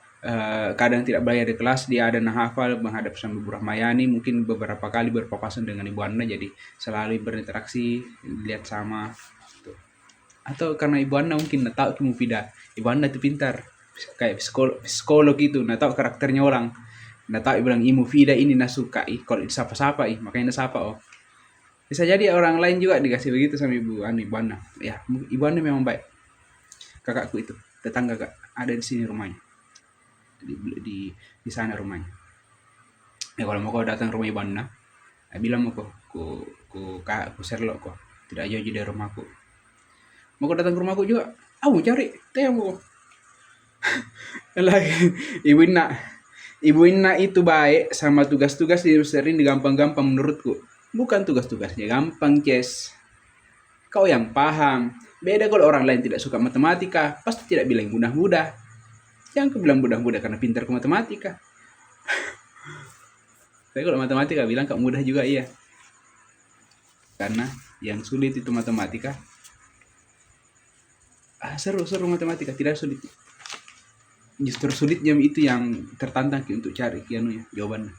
Kadang tidak belajar di kelas, dia ada hafal menghadap sama Ibu Rahmayani, mungkin beberapa kali berpapasan dengan Ibu Anna, jadi selalu berinteraksi, lihat sama gitu. Atau karena Ibu Anna mungkin tahu ke Mufida, Ibu Anna itu pintar kayak psikolog gitu, tahu karakternya orang, tahu bilang Mufida ini nasuka kalau disapa-sapa makanya nasapa. Oh bisa jadi orang lain juga dikasih begitu sama Ibu Anna. Ya Ibu Anna memang baik. Kakakku itu tetangga kak, ada di sini rumahnya, di sana rumahnya. Ya kalau mau kau datang rumah Ibu Anna, bilang mau ku Sherlock kok tidak jauh dari rumahku. Mau kau datang ke rumahku juga, aku cari temu. Lagi ibu Ina itu baik sama tugas-tugas yang sering digampang-gampang menurutku. Bukan tugas-tugasnya gampang, Ces. Kau yang paham. Beda kalau orang lain tidak suka matematika, pasti tidak bilang mudah-mudah. Jangan kau bilang mudah-mudah karena pintar ke matematika. Tapi kalau matematika bilang kau mudah juga iya. Karena yang sulit itu matematika. Seru matematika, tidak sulit. Justru sulitnya itu yang tertantang untuk cari jawabannya.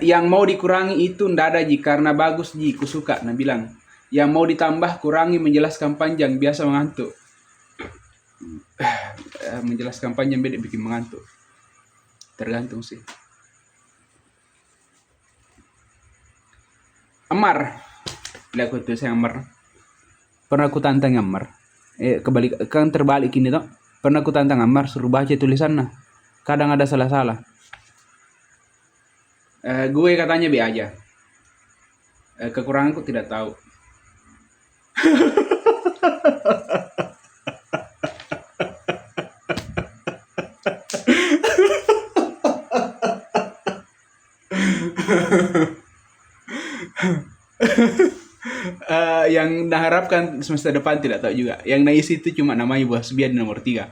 Yang mau dikurangi itu ndak ada Ji, karena bagus Ji, ku suka. Nah bilang, yang mau ditambah kurangi menjelaskan panjang, biasa mengantuk. Menjelaskan panjang beda bikin mengantuk. Tergantung sih. Ammar. Lihat aku tuh saya Ammar. Pernah aku tantang Ammar. Kebalik kan terbalik ini toh. Pernah aku tantang Ammar suruh baca tulisannya. Kadang ada salah-salah. Gue katanya B aja. Kekuranganku tidak tahu. Yang diharapkan semester depan tidak tahu juga. Yang naik itu cuma namanya Bu Hasbian nomor 3.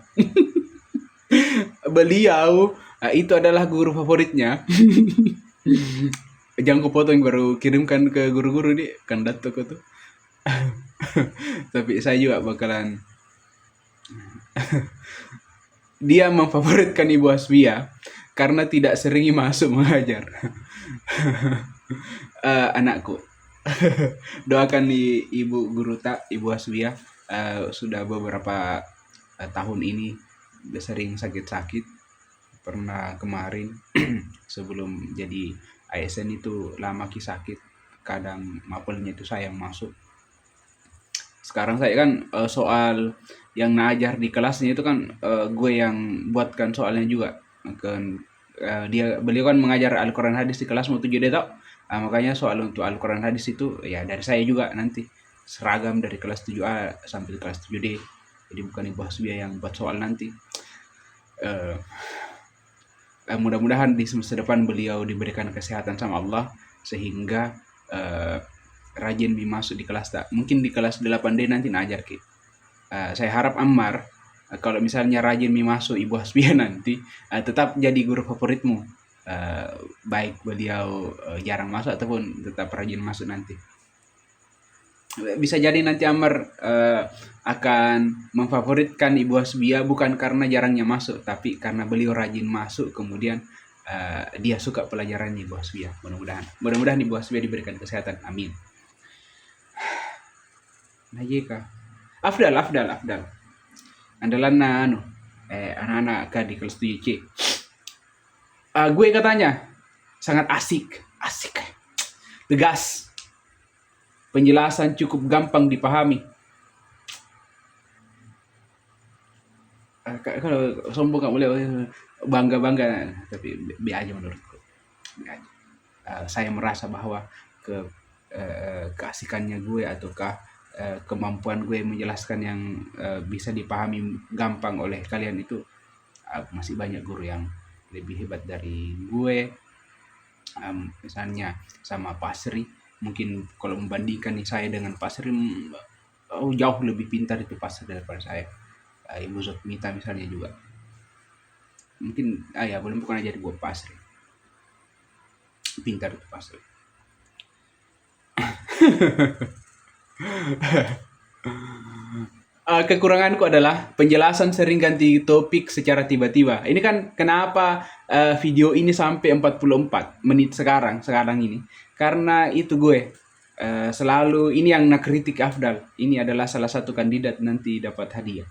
Beliau itu adalah guru favoritnya. Jangan ku potong, baru kirimkan ke guru-guru nih kandidat toko tuh. Tapi saya juga bakalan dia memfavoritkan Ibu Hasbia karena tidak sering masuk mengajar. Anakku. Doakan nih Ibu Guru Tak, Ibu Hasbia, sudah beberapa tahun ini sering sakit-sakit. Pernah kemarin sebelum jadi ASN itu lama sakit, kadang mapelnya itu saya yang masuk. Sekarang saya kan soal yang ngajar di kelasnya itu kan gue yang buatkan soalnya juga. Kan beliau kan mengajar Al-Quran hadis di kelas mau 7D tau. Makanya soal untuk Al-Quran hadis itu ya dari saya juga nanti seragam dari kelas 7A sampai kelas 7D. Jadi bukan Ibu Hasbia yang buat soal nanti. Mudah-mudahan di semester depan beliau diberikan kesehatan sama Allah sehingga rajin masuk di kelas tak. Mungkin di kelas 8D nanti ngajar Ki. Saya harap Ammar kalau misalnya rajin masuk Ibu Hasbia nanti tetap jadi guru favoritmu. Baik beliau jarang masuk ataupun tetap rajin masuk nanti. Bisa jadi nanti Ammar akan memfavoritkan Ibu Hasbia bukan karena jarangnya masuk, tapi karena beliau rajin masuk, kemudian dia suka pelajarannya Ibu Hasbia. Mudah-mudahan Ibu Hasbia diberikan kesehatan. Amin. Nah jika Afdal. Andalan anak-anak di kelas 7C. Gue katanya sangat asik, tegas, penjelasan cukup gampang dipahami. Kalau sombong nggak boleh, bangga, tapi B aja menurutku. Saya merasa bahwa keasikannya gue ataukah kemampuan gue menjelaskan yang bisa dipahami gampang oleh kalian itu masih banyak guru yang lebih hebat dari gue. Misalnya sama Pak Sri, mungkin kalau membandingkan nih saya dengan Pak Sri, jauh lebih pintar itu Pak Sri daripada saya. Ibu Zotmita misalnya juga mungkin ya bukan aja buat Pak Sri, pintar itu Pak Sri. Kekuranganku adalah penjelasan sering ganti topik secara tiba-tiba. Ini kan kenapa video ini sampai 44 menit sekarang ini. Karena itu gue selalu ini yang nakritik Afdal. Ini adalah salah satu kandidat nanti dapat hadiah.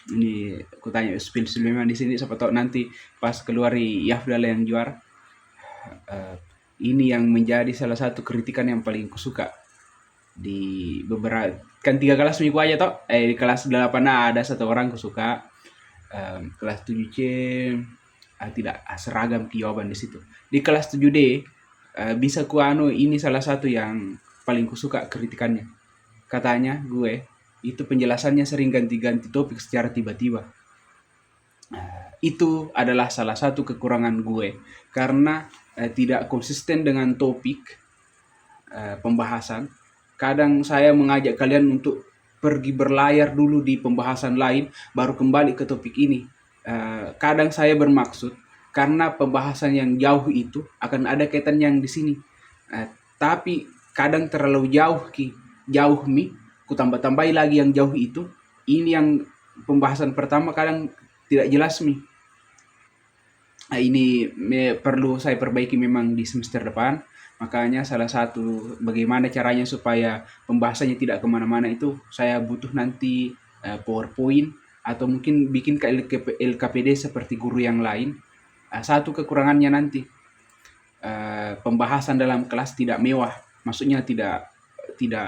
Ini aku tanya spill Sulaiman di sini, siapa tahu nanti pas keluar Afdal yang juara. Ini yang menjadi salah satu kritikan yang paling kusuka di beberapa kan 3 kelas minggu aja toh. Di kelas 8 ada satu orang kusuka. Kelas 7C tidak seragam jawaban di situ. Di kelas 7D bisa ini salah satu yang paling kusuka kritikannya. Katanya gue itu penjelasannya sering ganti-ganti topik secara tiba-tiba. Itu adalah salah satu kekurangan gue karena tidak konsisten dengan topik pembahasan. Kadang saya mengajak kalian untuk pergi berlayar dulu di pembahasan lain baru kembali ke topik ini. Kadang saya bermaksud karena pembahasan yang jauh itu akan ada kaitan yang di sini. Tapi kadang terlalu jauh mi, ku tambah-tambahi lagi yang jauh itu. Ini yang pembahasan pertama kadang tidak jelas mi. Ini perlu saya perbaiki memang di semester depan. Makanya salah satu bagaimana caranya supaya pembahasannya tidak kemana-mana itu saya butuh nanti PowerPoint atau mungkin bikin LKPD seperti guru yang lain. Satu kekurangannya nanti pembahasan dalam kelas tidak mewah, maksudnya tidak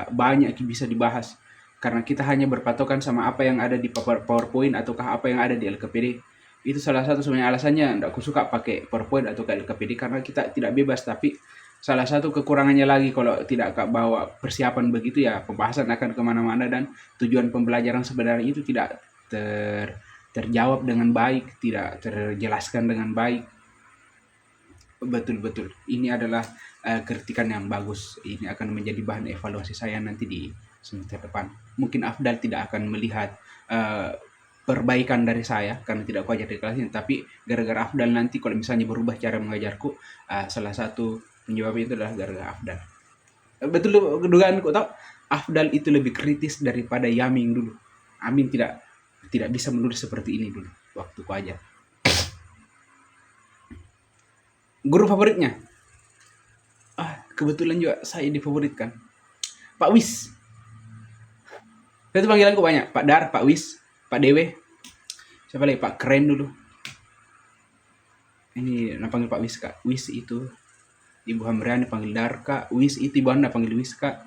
banyak bisa dibahas karena kita hanya berpatokan sama apa yang ada di PowerPoint ataukah apa yang ada di LKPD. Itu salah satu sebenarnya alasannya tidak aku suka pakai PowerPoint atau LKPD karena kita tidak bebas. Tapi salah satu kekurangannya lagi kalau tidak bawa persiapan begitu ya pembahasan akan kemana-mana dan tujuan pembelajaran sebenarnya itu tidak terjawab dengan baik, tidak terjelaskan dengan baik. Betul. Ini adalah kritikan yang bagus. Ini akan menjadi bahan evaluasi saya nanti di semester depan. Mungkin Afdal tidak akan melihat perbaikan dari saya karena tidak aku ajar di kelas ini, tapi gara-gara Afdal nanti kalau misalnya berubah cara mengajarku, salah satu penyebabnya itu adalah gara-gara Afdal. Betul dugaanku, tau Afdal itu lebih kritis daripada Yamin dulu. Amin tidak bisa menulis seperti ini dulu waktu ku ajar. Guru favoritnya kebetulan juga saya difavoritkan Pak Wis. Itu panggilanku banyak, Pak Dar, Pak Wis, Pak Dewe, siapa lagi, Pak Keren dulu. Ini panggil Pak Wis Kak. Wis itu Ibu Hamriani panggil Dar Kak. Wis itu Ibu Anda panggil Wis Kak.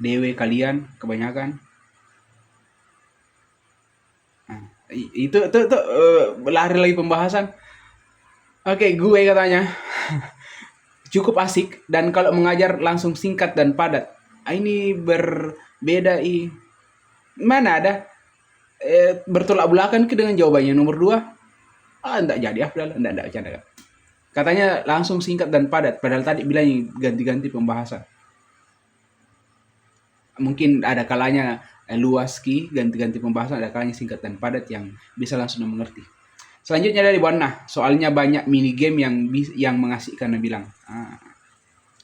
Dewe kalian kebanyakan. Itu lari lagi pembahasan. Oke, gue katanya cukup asik dan kalau mengajar langsung singkat dan padat. Ini berbeda mana ada bertolak belakang dengan jawabannya nomor 2. Enggak jadi Afdal, enggak bercanda. Katanya langsung singkat dan padat padahal tadi bilang ganti-ganti pembahasan. Mungkin ada kalanya luas ganti-ganti pembahasan, ada kalanya singkat dan padat yang bisa langsung mengerti. Selanjutnya dari Buana, soalnya banyak mini game yang mengasihkan, bilang.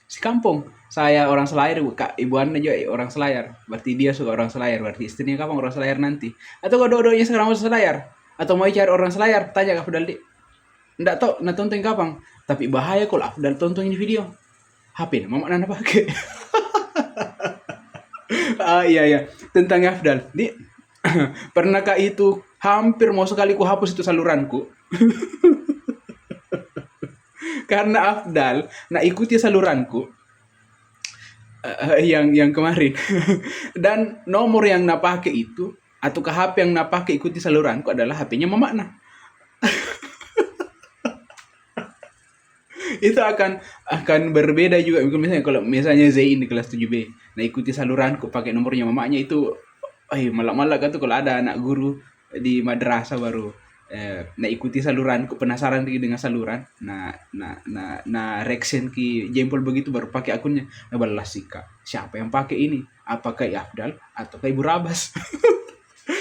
Si kampung, saya orang Selayar, Kak Ibu Anda juga orang Selayar. Berarti dia suka orang Selayar, berarti istrinya kapan orang Selayar nanti. Atau kalau dua-duanya sekarang orang Selayar, atau mau cari orang Selayar, tanya ke Afdal di. Nggak tahu, nak tonton kapan. Tapi bahaya kalau Afdal tonton ini video. HP mama nana pakai. Iya. Tentang Afdal. Pernahkah itu hampir mau sekali ku hapus itu saluranku. Karena Afdal ikuti saluranku yang kemarin. Dan nomor yang pakai itu atau ke HP yang pakai ikuti saluranku adalah HP-nya Mama. Itu akan berbeda juga. Misalnya kalau Zain di kelas 7B ikuti saluranku pakai nomornya mamanya, itu malak-malak kan tuh kalau ada anak guru di madrasah baru ikuti saluran, penasaran dengan saluran, reaction ki jempol begitu baru pakai akunnya. Balas sih Kak, siapa yang pakai ini? Apakah Afdal atau Ibu Rabas?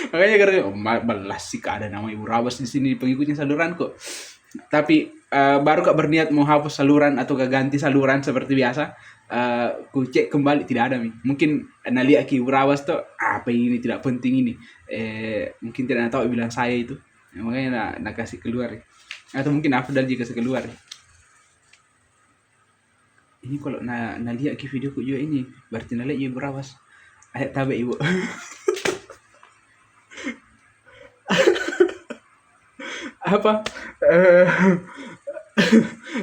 Makanya karena balas sih Kak, ada nama Ibu Rabas di sini pengikutnya saluran kok. Tapi baru Kak berniat mau hapus saluran atau ganti saluran seperti biasa, ku cek kembali tidak ada. Mungkin lihat Ibu Rabas tuh apa ini tidak penting ini, mungkin tidak tahu bilang saya itu. Makanya nak kasih keluar atau mungkin Afdal juga kasih keluar. Ini kalau lihat ke videoku juga ini berarti lihat Ibu Rawas ayat tabe Ibu. Apa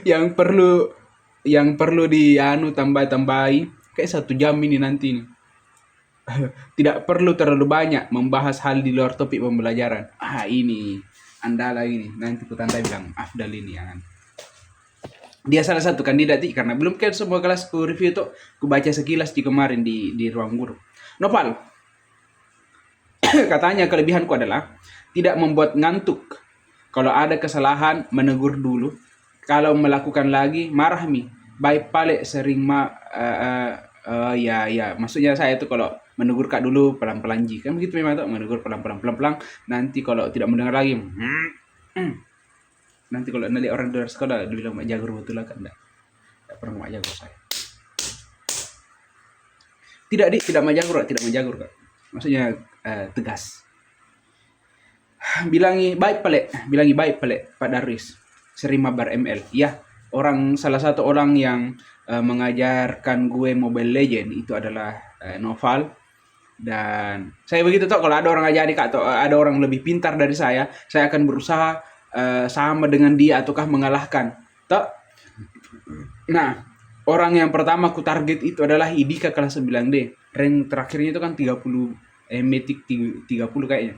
yang perlu tambahi kayak 1 jam ini nanti nih. Tidak perlu terlalu banyak membahas hal di luar topik pembelajaran. Ini andalah ini. Nanti ku tandai bilang Afdal ini ya kan. Dia salah satu kandidat karena belum kan semua kelas ku review tuh ku baca sekilas di kemarin di ruang guru. Nopal, katanya kelebihanku adalah tidak membuat ngantuk. Kalau ada kesalahan menegur dulu. Kalau melakukan lagi marah mi. Baik pale sering ya maksudnya saya tuh kalau menegur kak dulu pelan-pelan ji kan begitu memang tuh menegur pelan-pelan nanti kalau tidak mendengar lagi nanti kalau nanti orang dari sekolah dia bilang mak jagur betul lah kan enggak pernah mak jagur saya tidak majagur kak maksudnya tegas bilangi baik pale Pak Darwis sering mabar ML ya salah satu orang yang mengajarkan gue Mobile Legend itu adalah Noval dan saya begitu toh kalau ada orang ngajari kak atau ada orang lebih pintar dari saya akan berusaha sama dengan dia ataukah mengalahkan toh. Nah orang yang pertama ku target itu adalah Idika kelas 9D rank terakhirnya itu kan 30 Mythic 30 kayaknya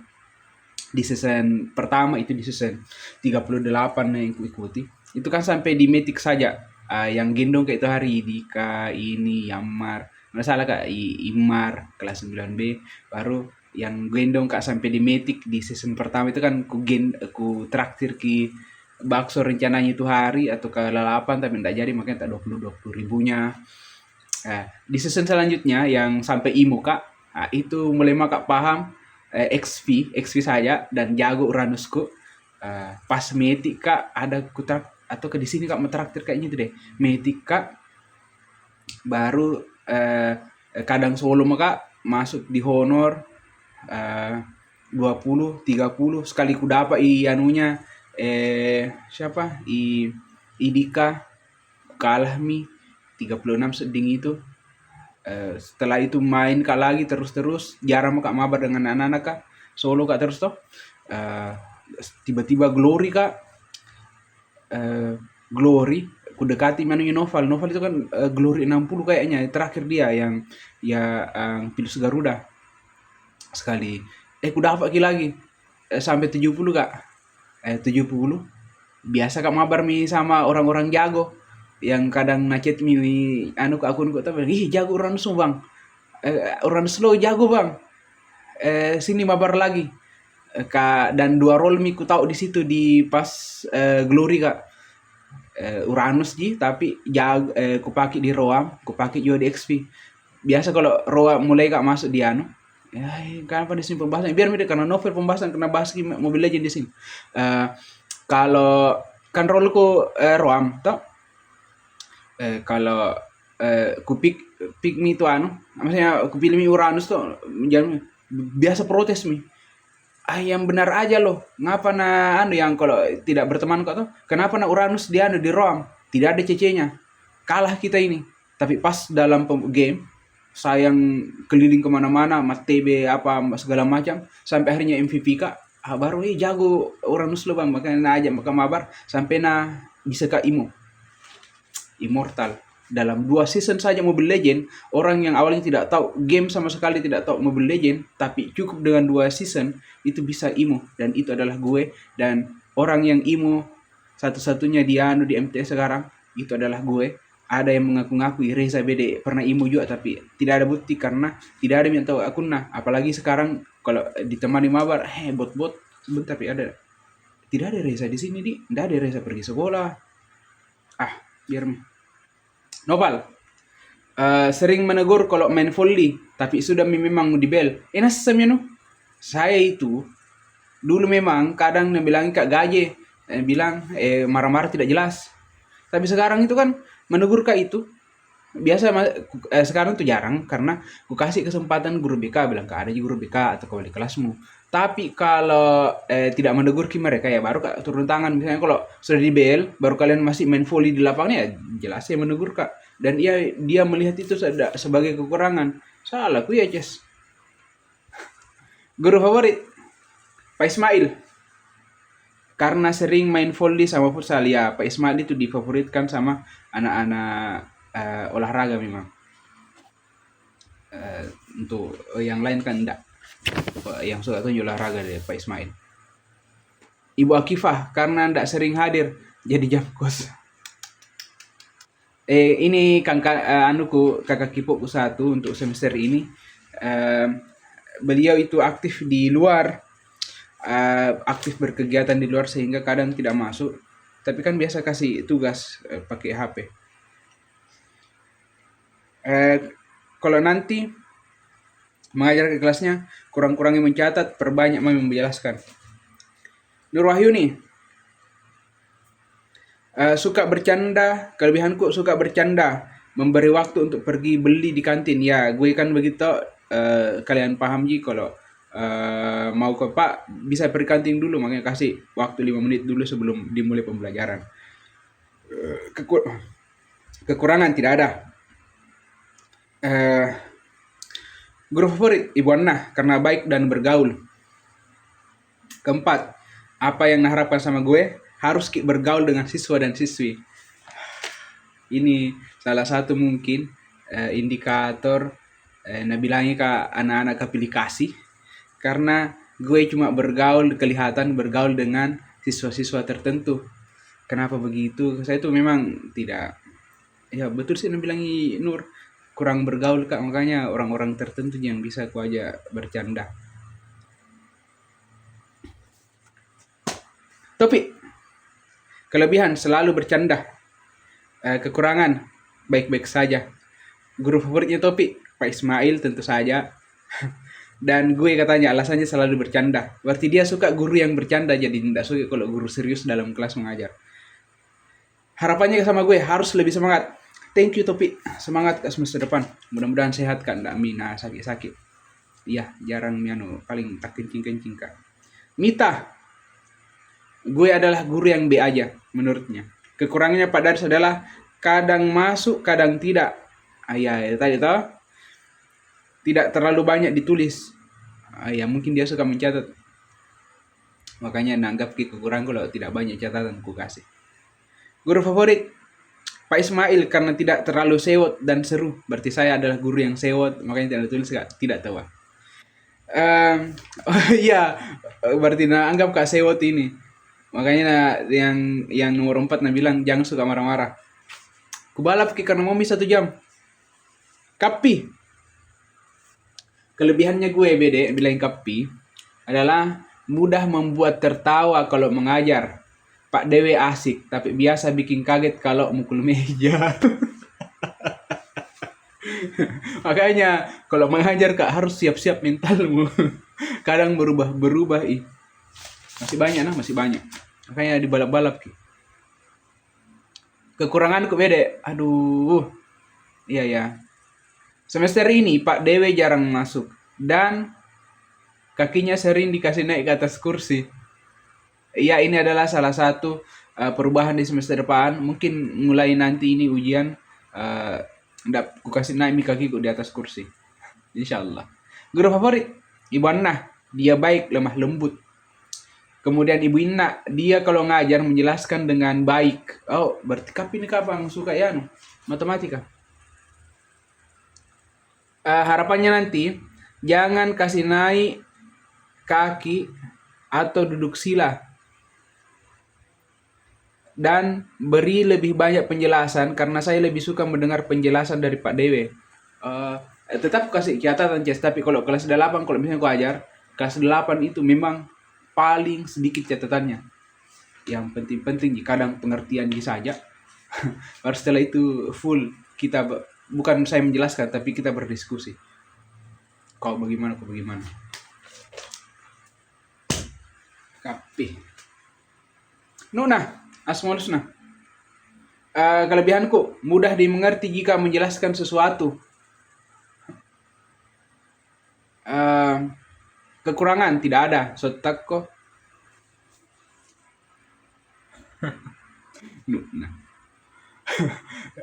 di season pertama itu di season 38 yang ku ikuti itu kan sampai di Mythic saja yang gendong kayak itu hari Dika ini Yamar nggak salah kak Imar kelas 9B baru yang gendong kak sampai di Mythic di season pertama itu kan ku traktir ki bakso rencananya itu hari atau ke 8 tapi tidak jadi makanya tak 20 ribunya di season selanjutnya yang sampai Imo kak itu mulai kak paham XP saja dan jago Uranusku pas Mythic kak ada atau ke di sini kak mentraktir kayaknya itu deh Mythic kak baru kadang solo maka masuk di honor 20 30 sekali ku dapat anunya siapa Idika kalah mi 36 seding itu setelah itu main kak lagi terus jarang kak mabar dengan anak-anak kak solo kak terus toh tiba-tiba Glory kak Glory ku dekati manunya Noval itu kan Glory 60 kayaknya terakhir dia yang Pilus Garuda sekali ku dapat lagi sampai 70 kak 70 biasa kak mabar mi sama orang-orang jago yang kadang ngechat mi ke akun ku tapi jago Uranus bang Uranus slow jago bang sini mabar lagi dan 2 roll mi ku tahu di situ di pas Glory kak Uranus tapi ku pakai di Roam ku pakai juga di XP biasa kalau Roam mulai kak masuk di kenapa di sini pembahasan biar mirip karena novel pembahasan kena bahas Mobile Legends di sini kalau kan rollku Roam toh kalau ku pick mi itu maksudnya ku pilih mi Uranus tuh biasa protes mi yang benar aja loh ngapa yang kalau tidak berteman kok tuh kenapa Uranus di Roam tidak ada CC-nya kalah kita ini tapi pas dalam game sayang keliling kemana-mana mat TB apa segala macam sampai akhirnya MVP kak baru jago Uranus lo bang makanya aja maka mabar sampai bisa ke Immortal dalam 2 season saja Mobile Legend orang yang awalnya tidak tahu game sama sekali tidak tahu Mobile Legend tapi cukup dengan 2 season itu bisa Imo dan itu adalah gue dan orang yang Imo satu-satunya di MTS sekarang itu adalah gue ada yang mengaku-ngaku Reza BD pernah Imo juga tapi tidak ada bukti karena tidak ada yang tahu akunnya apalagi sekarang kalau ditemani mabar bot sebentar tapi tidak ada Reza di sini tidak ada Reza pergi sekolah biar Noval sering menegur kalau main volley tapi sudah memang di bel nasamnya saya itu dulu memang kadang bilang kak gaje bilang marah-marah tidak jelas tapi sekarang itu kan menegur kak itu biasa sekarang tuh jarang karena ku kasih kesempatan guru BK bilang kak ada guru BK atau kau di kelasmu tapi kalau tidak menegur mereka ya baru kak turun tangan misalnya kalau sudah di BL baru kalian masih main volley di lapangnya ya jelas ya menegur kak dan dia melihat itu sebagai kekurangan salah ku ya Ces guru favorit Pak Ismail karena sering main volley sama futsal ya Pak Ismail itu difavoritkan sama anak-anak olahraga memang untuk yang lain kan enggak yang suka tunjuk olahraga dari Pak Ismail. Ibu Akifah karena enggak sering hadir jadi jam kos Ini anuku kakak kipoku satu untuk semester ini. Eh, Beliau itu aktif di luar, aktif berkegiatan di luar sehingga kadang tidak masuk. Tapi kan biasa kasih tugas pakai HP. Eh, Kalau nanti mengajar ke kelasnya, kurang-kurangi mencatat, perbanyak menjelaskan. Nur Wahyu nih, suka bercanda, kelebihanku suka bercanda, memberi waktu untuk pergi beli di kantin. Ya, gue kan begitu. Kalian paham ji kalau mau ke Pak bisa pergi kantin dulu, makanya kasih waktu 5 menit dulu sebelum dimulai pembelajaran. Kekur- Kekurangan tidak ada. Eh, Guru favorit Ibu Anna karena baik dan bergaul. Keempat, apa yang harapkan sama gue harus bergaul dengan siswa dan siswi. Ini salah satu mungkin indikator nabilangnya ke anak-anak aplikasi karena gue cuma kelihatan bergaul dengan siswa-siswa tertentu. Kenapa begitu? Saya tuh memang tidak, ya betul sih nabilangi Nur, kurang bergaul kak, makanya orang-orang tertentu yang bisa aku aja bercanda. Topik kelebihan selalu bercanda, kekurangan baik-baik saja. Guru favoritnya Topik Pak Ismail tentu saja. Dan gue katanya alasannya selalu bercanda. Berarti dia suka guru yang bercanda, jadi tidak suka kalau guru serius dalam kelas mengajar. Harapannya sama gue harus lebih semangat. Thank you Topik, semangat ke semester depan. Mudah-mudahan sehat kan, tidak mina sakit-sakit. Iya, jarang miano, paling tak kencing-kencing kak. Mita, gue adalah guru yang B aja menurutnya. Kekurangannya Pak Daris adalah kadang masuk, kadang tidak. Ya tadi toh, tidak terlalu banyak ditulis. Ya mungkin dia suka mencatat. Makanya nanggap kekurangan kalau tidak banyak catatan ku kasih. Guru favorit Pak Ismail karena tidak terlalu sewot dan seru. Berarti saya adalah guru yang sewot, makanya tidak tulis kak. Tidak tahu. Oh iya, berarti anggap kak sewot ini. Makanya yang nomor 4 bilang jangan suka marah-marah. Kubalap karena mau 1 jam. Kapi. Kelebihannya gue beda bilang Kapi adalah mudah membuat tertawa kalau mengajar. Pak Dewe asik, tapi biasa bikin kaget kalau mukul meja. Makanya kalau mengajar kak harus siap-siap mentalmu. Kadang berubah-berubah ih. Masih banyak masih banyak. Makanya dibalap-balap ki. Kekuranganku beda. Aduh. Iya ya. Semester ini Pak Dewe jarang masuk dan kakinya sering dikasih naik ke atas kursi. Iya, ini adalah salah satu perubahan di semester depan. Mungkin mulai nanti ini ujian, uh, ku kasih naik kakiku di atas kursi. Insya Allah. Guru favorit Ibu Anna, dia baik, lemah lembut. Kemudian Ibu Inna, dia kalau ngajar menjelaskan dengan baik. Oh, berarti ini kapan suka ya matematika? Harapannya nanti jangan kasih naik kaki atau duduk sila dan beri lebih banyak penjelasan karena saya lebih suka mendengar penjelasan dari Pak Dewe. Tetap kasih catatan Ces, tapi kalau kelas 8 kalau misalnya kau ajar kelas 8 itu memang paling sedikit catatannya. Yang penting-penting kadang pengertian saja. Baru setelah itu full kita bukan saya menjelaskan tapi kita berdiskusi. Kau bagaimana? Kapi. Nuna, Asmonus nah. Kelebihanku mudah dimengerti jika menjelaskan sesuatu. Kekurangan tidak ada. Sotak kok. Nuna.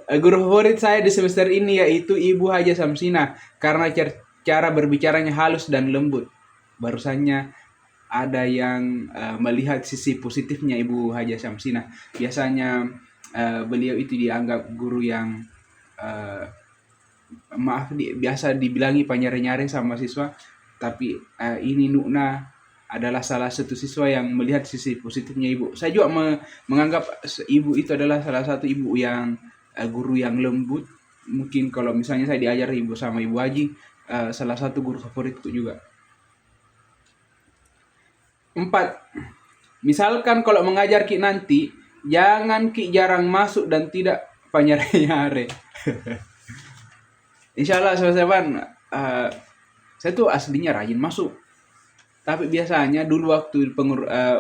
Guru favorit saya di semester ini yaitu Ibu Haja Samsina karena cara berbicaranya halus dan lembut. Barusannya ada yang melihat sisi positifnya Ibu Haja Samsina. Biasanya beliau itu dianggap guru yang biasa dibilangi panyare-nyare sama siswa, tapi ini Nuna adalah salah satu siswa yang melihat sisi positifnya Ibu. Saya juga menganggap Ibu itu adalah salah satu ibu yang guru yang lembut. Mungkin kalau misalnya saya diajar ibu sama ibu Haji, salah satu guru favoritku juga. 4. Misalkan kalau mengajar ki nanti, jangan ki jarang masuk dan tidak panyare-nyare. Insya Allah sobat-sobat, saya tuh aslinya rajin masuk. Tapi biasanya dulu waktu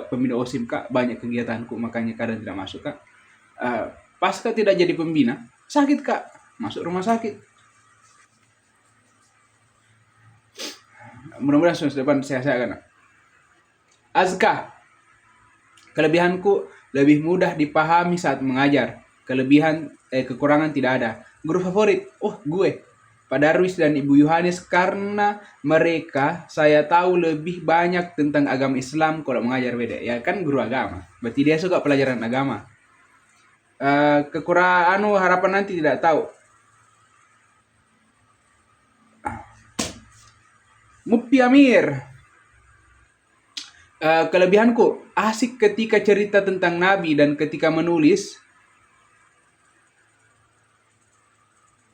pembina OSIM Kak, banyak kegiatanku, makanya kadang tidak masuk Kak. Pasca tidak jadi pembina, sakit Kak, masuk rumah sakit. Mudah-mudahan semester depan sehat-sehat kan. Azkah, kelebihanku lebih mudah dipahami saat mengajar. Kekurangan tidak ada. Guru favorit, gue, Pak Darwis dan Ibu Yohanes, karena mereka saya tahu lebih banyak tentang agama Islam kalau mengajar beda. Ya kan guru agama, berarti dia suka pelajaran agama. Kekurangan harapan nanti tidak tahu. Mupi Amir, kelebihanku asik ketika cerita tentang Nabi dan ketika menulis.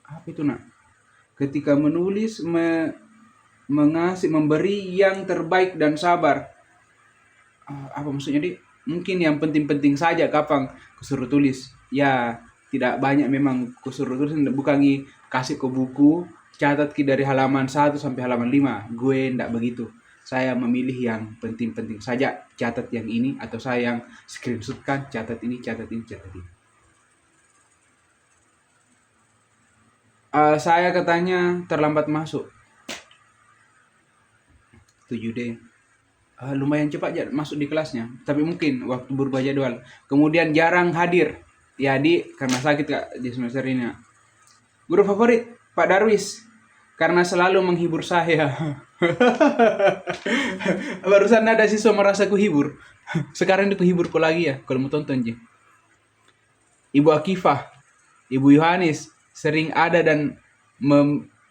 Apa itu nak? Ketika menulis memberi yang terbaik dan sabar. Apa maksudnya di? Mungkin yang penting-penting saja kapan kusuruh tulis. Ya tidak banyak memang kusuruh tulis, bukan kasih ke buku, catat dari halaman 1 sampai halaman 5. Gue ndak begitu. Saya memilih yang penting-penting saja, catat yang ini, atau saya yang screenshotkan, catat ini, catat ini, catat ini. Saya katanya terlambat masuk. 7D. Lumayan cepat masuk di kelasnya, tapi mungkin waktu berubah jadwal. Kemudian jarang hadir. Ya karena sakit Kak di semester ini. Guru favorit Pak Darwis, karena selalu menghibur saya. Barusan ada siswa merasa kuhibur. Sekarang dikuhibur lagi ya kalau mau tonton je. Ibu Akifah, Ibu Yohanes sering ada dan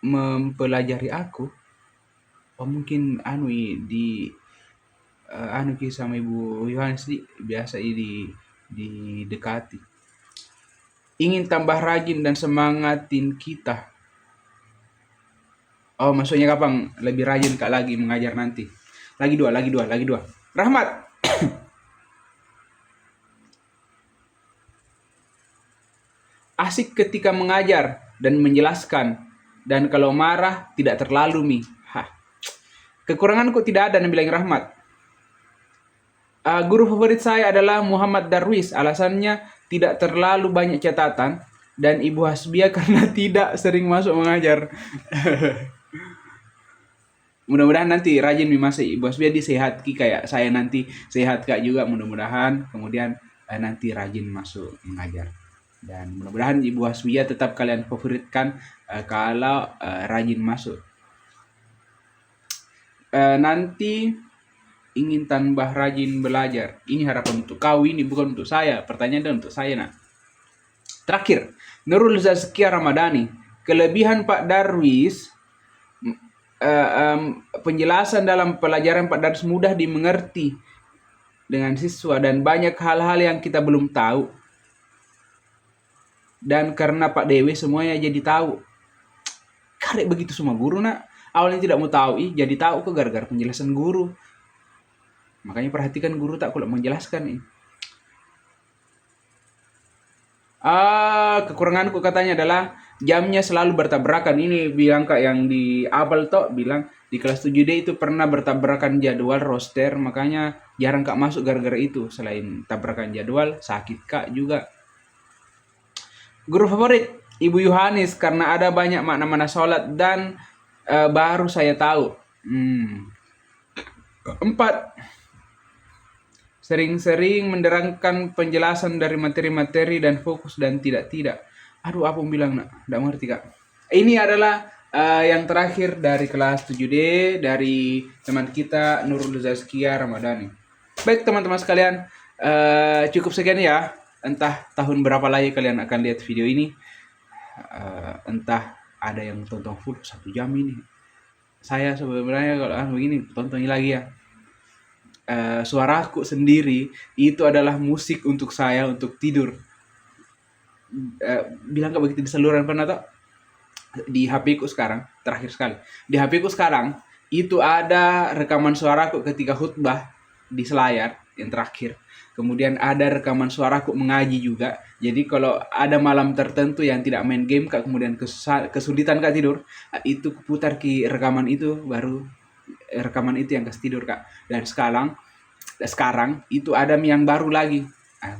mempelajari aku. Mungkin sama Ibu Yohanes biasa didekati. Ingin tambah rajin dan semangatin kita. Maksudnya kapan lebih rajin Kak lagi mengajar nanti? Lagi dua. Rahmat. Asik ketika mengajar dan menjelaskan, dan kalau marah tidak terlalu Kekuranganku tidak ada, bilang Rahmat. Guru favorit saya adalah Muhammad Darwis. Alasannya tidak terlalu banyak catatan, dan Ibu Hasbiah karena tidak sering masuk mengajar. Mudah-mudahan nanti rajin masuk Ibu Hasbiah disehat kayak saya nanti sehat Kak juga, mudah-mudahan. Kemudian nanti rajin masuk mengajar. Dan mudah-mudahan Ibu Hasbiah tetap kalian favoritkan kalau rajin masuk. Nanti ingin tambah rajin belajar. Ini harapan untuk kau, ini bukan untuk saya. Pertanyaan untuk saya nak. Terakhir, Nurul Zazkia Ramadhani, kelebihan Pak Darwis, penjelasan dalam pelajaran Pak Darwis mudah dimengerti dengan siswa dan banyak hal-hal yang kita belum tahu. Dan karena Pak Dewi semuanya jadi tahu. Karek begitu semua guru nak. Awalnya tidak mau tahu, jadi tahu kok gara-gara penjelasan guru. Makanya perhatikan guru tak kalau menjelaskan. Kekuranganku katanya adalah jamnya selalu bertabrakan. Ini bilang Kak yang di Abel bilang di kelas 7D itu pernah bertabrakan jadwal roster, makanya jarang Kak masuk gara-gara itu. Selain tabrakan jadwal, sakit Kak juga. Guru favorit Ibu Yohanes karena ada banyak makna-makna sholat dan baru saya tahu. 4. Sering-sering menerangkan penjelasan dari materi-materi dan fokus dan tidak. Apa bilang nak? Tidak mengerti Kak. Ini adalah yang terakhir dari kelas 7D dari teman kita Nurul Zazkia Ramadhani. Baik teman-teman sekalian, cukup sekian ya. Entah tahun berapa lagi kalian akan lihat video ini. Entah ada yang tonton full 1 jam ini. Saya sebenarnya kalau begini tontonnya lagi ya. Suaraku sendiri itu adalah musik untuk saya untuk tidur. bilang gak begitu di saluran pernah tau? Di HP ku sekarang, terakhir sekali. Di HP ku sekarang, itu ada rekaman suaraku ketika khutbah di selayar yang terakhir. Kemudian ada rekaman suaraku mengaji juga. Jadi kalau ada malam tertentu yang tidak main game kak, kemudian kesulitan kak tidur, itu putar ki rekaman itu, baru rekaman itu yang kasih tidur kak. Dan sekarang itu ada yang baru lagi.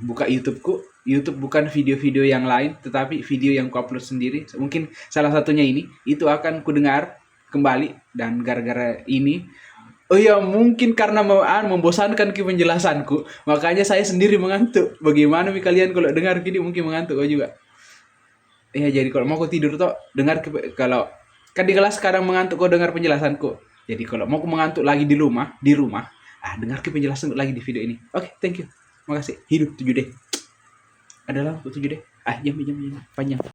Buka YouTubeku, YouTube bukan video-video yang lain, tetapi video yang ku-upload sendiri. Mungkin salah satunya ini, itu akan ku dengar kembali. Dan gara-gara ini, oh ya mungkin karena membosankan ki penjelasanku, makanya saya sendiri mengantuk. Bagaimana nih kalian kalau dengar gini mungkin mengantuk kau juga. Ya jadi kalau mau ku tidur tuh dengar kalau kan di kelas sekarang mengantuk kau dengar penjelasanku. Jadi kalau mau ku mengantuk lagi di rumah, dengar ki penjelasan lagi di video ini. Oke, thank you. Makasih. Hidup 7D. Adalah 7D. Jam panjang.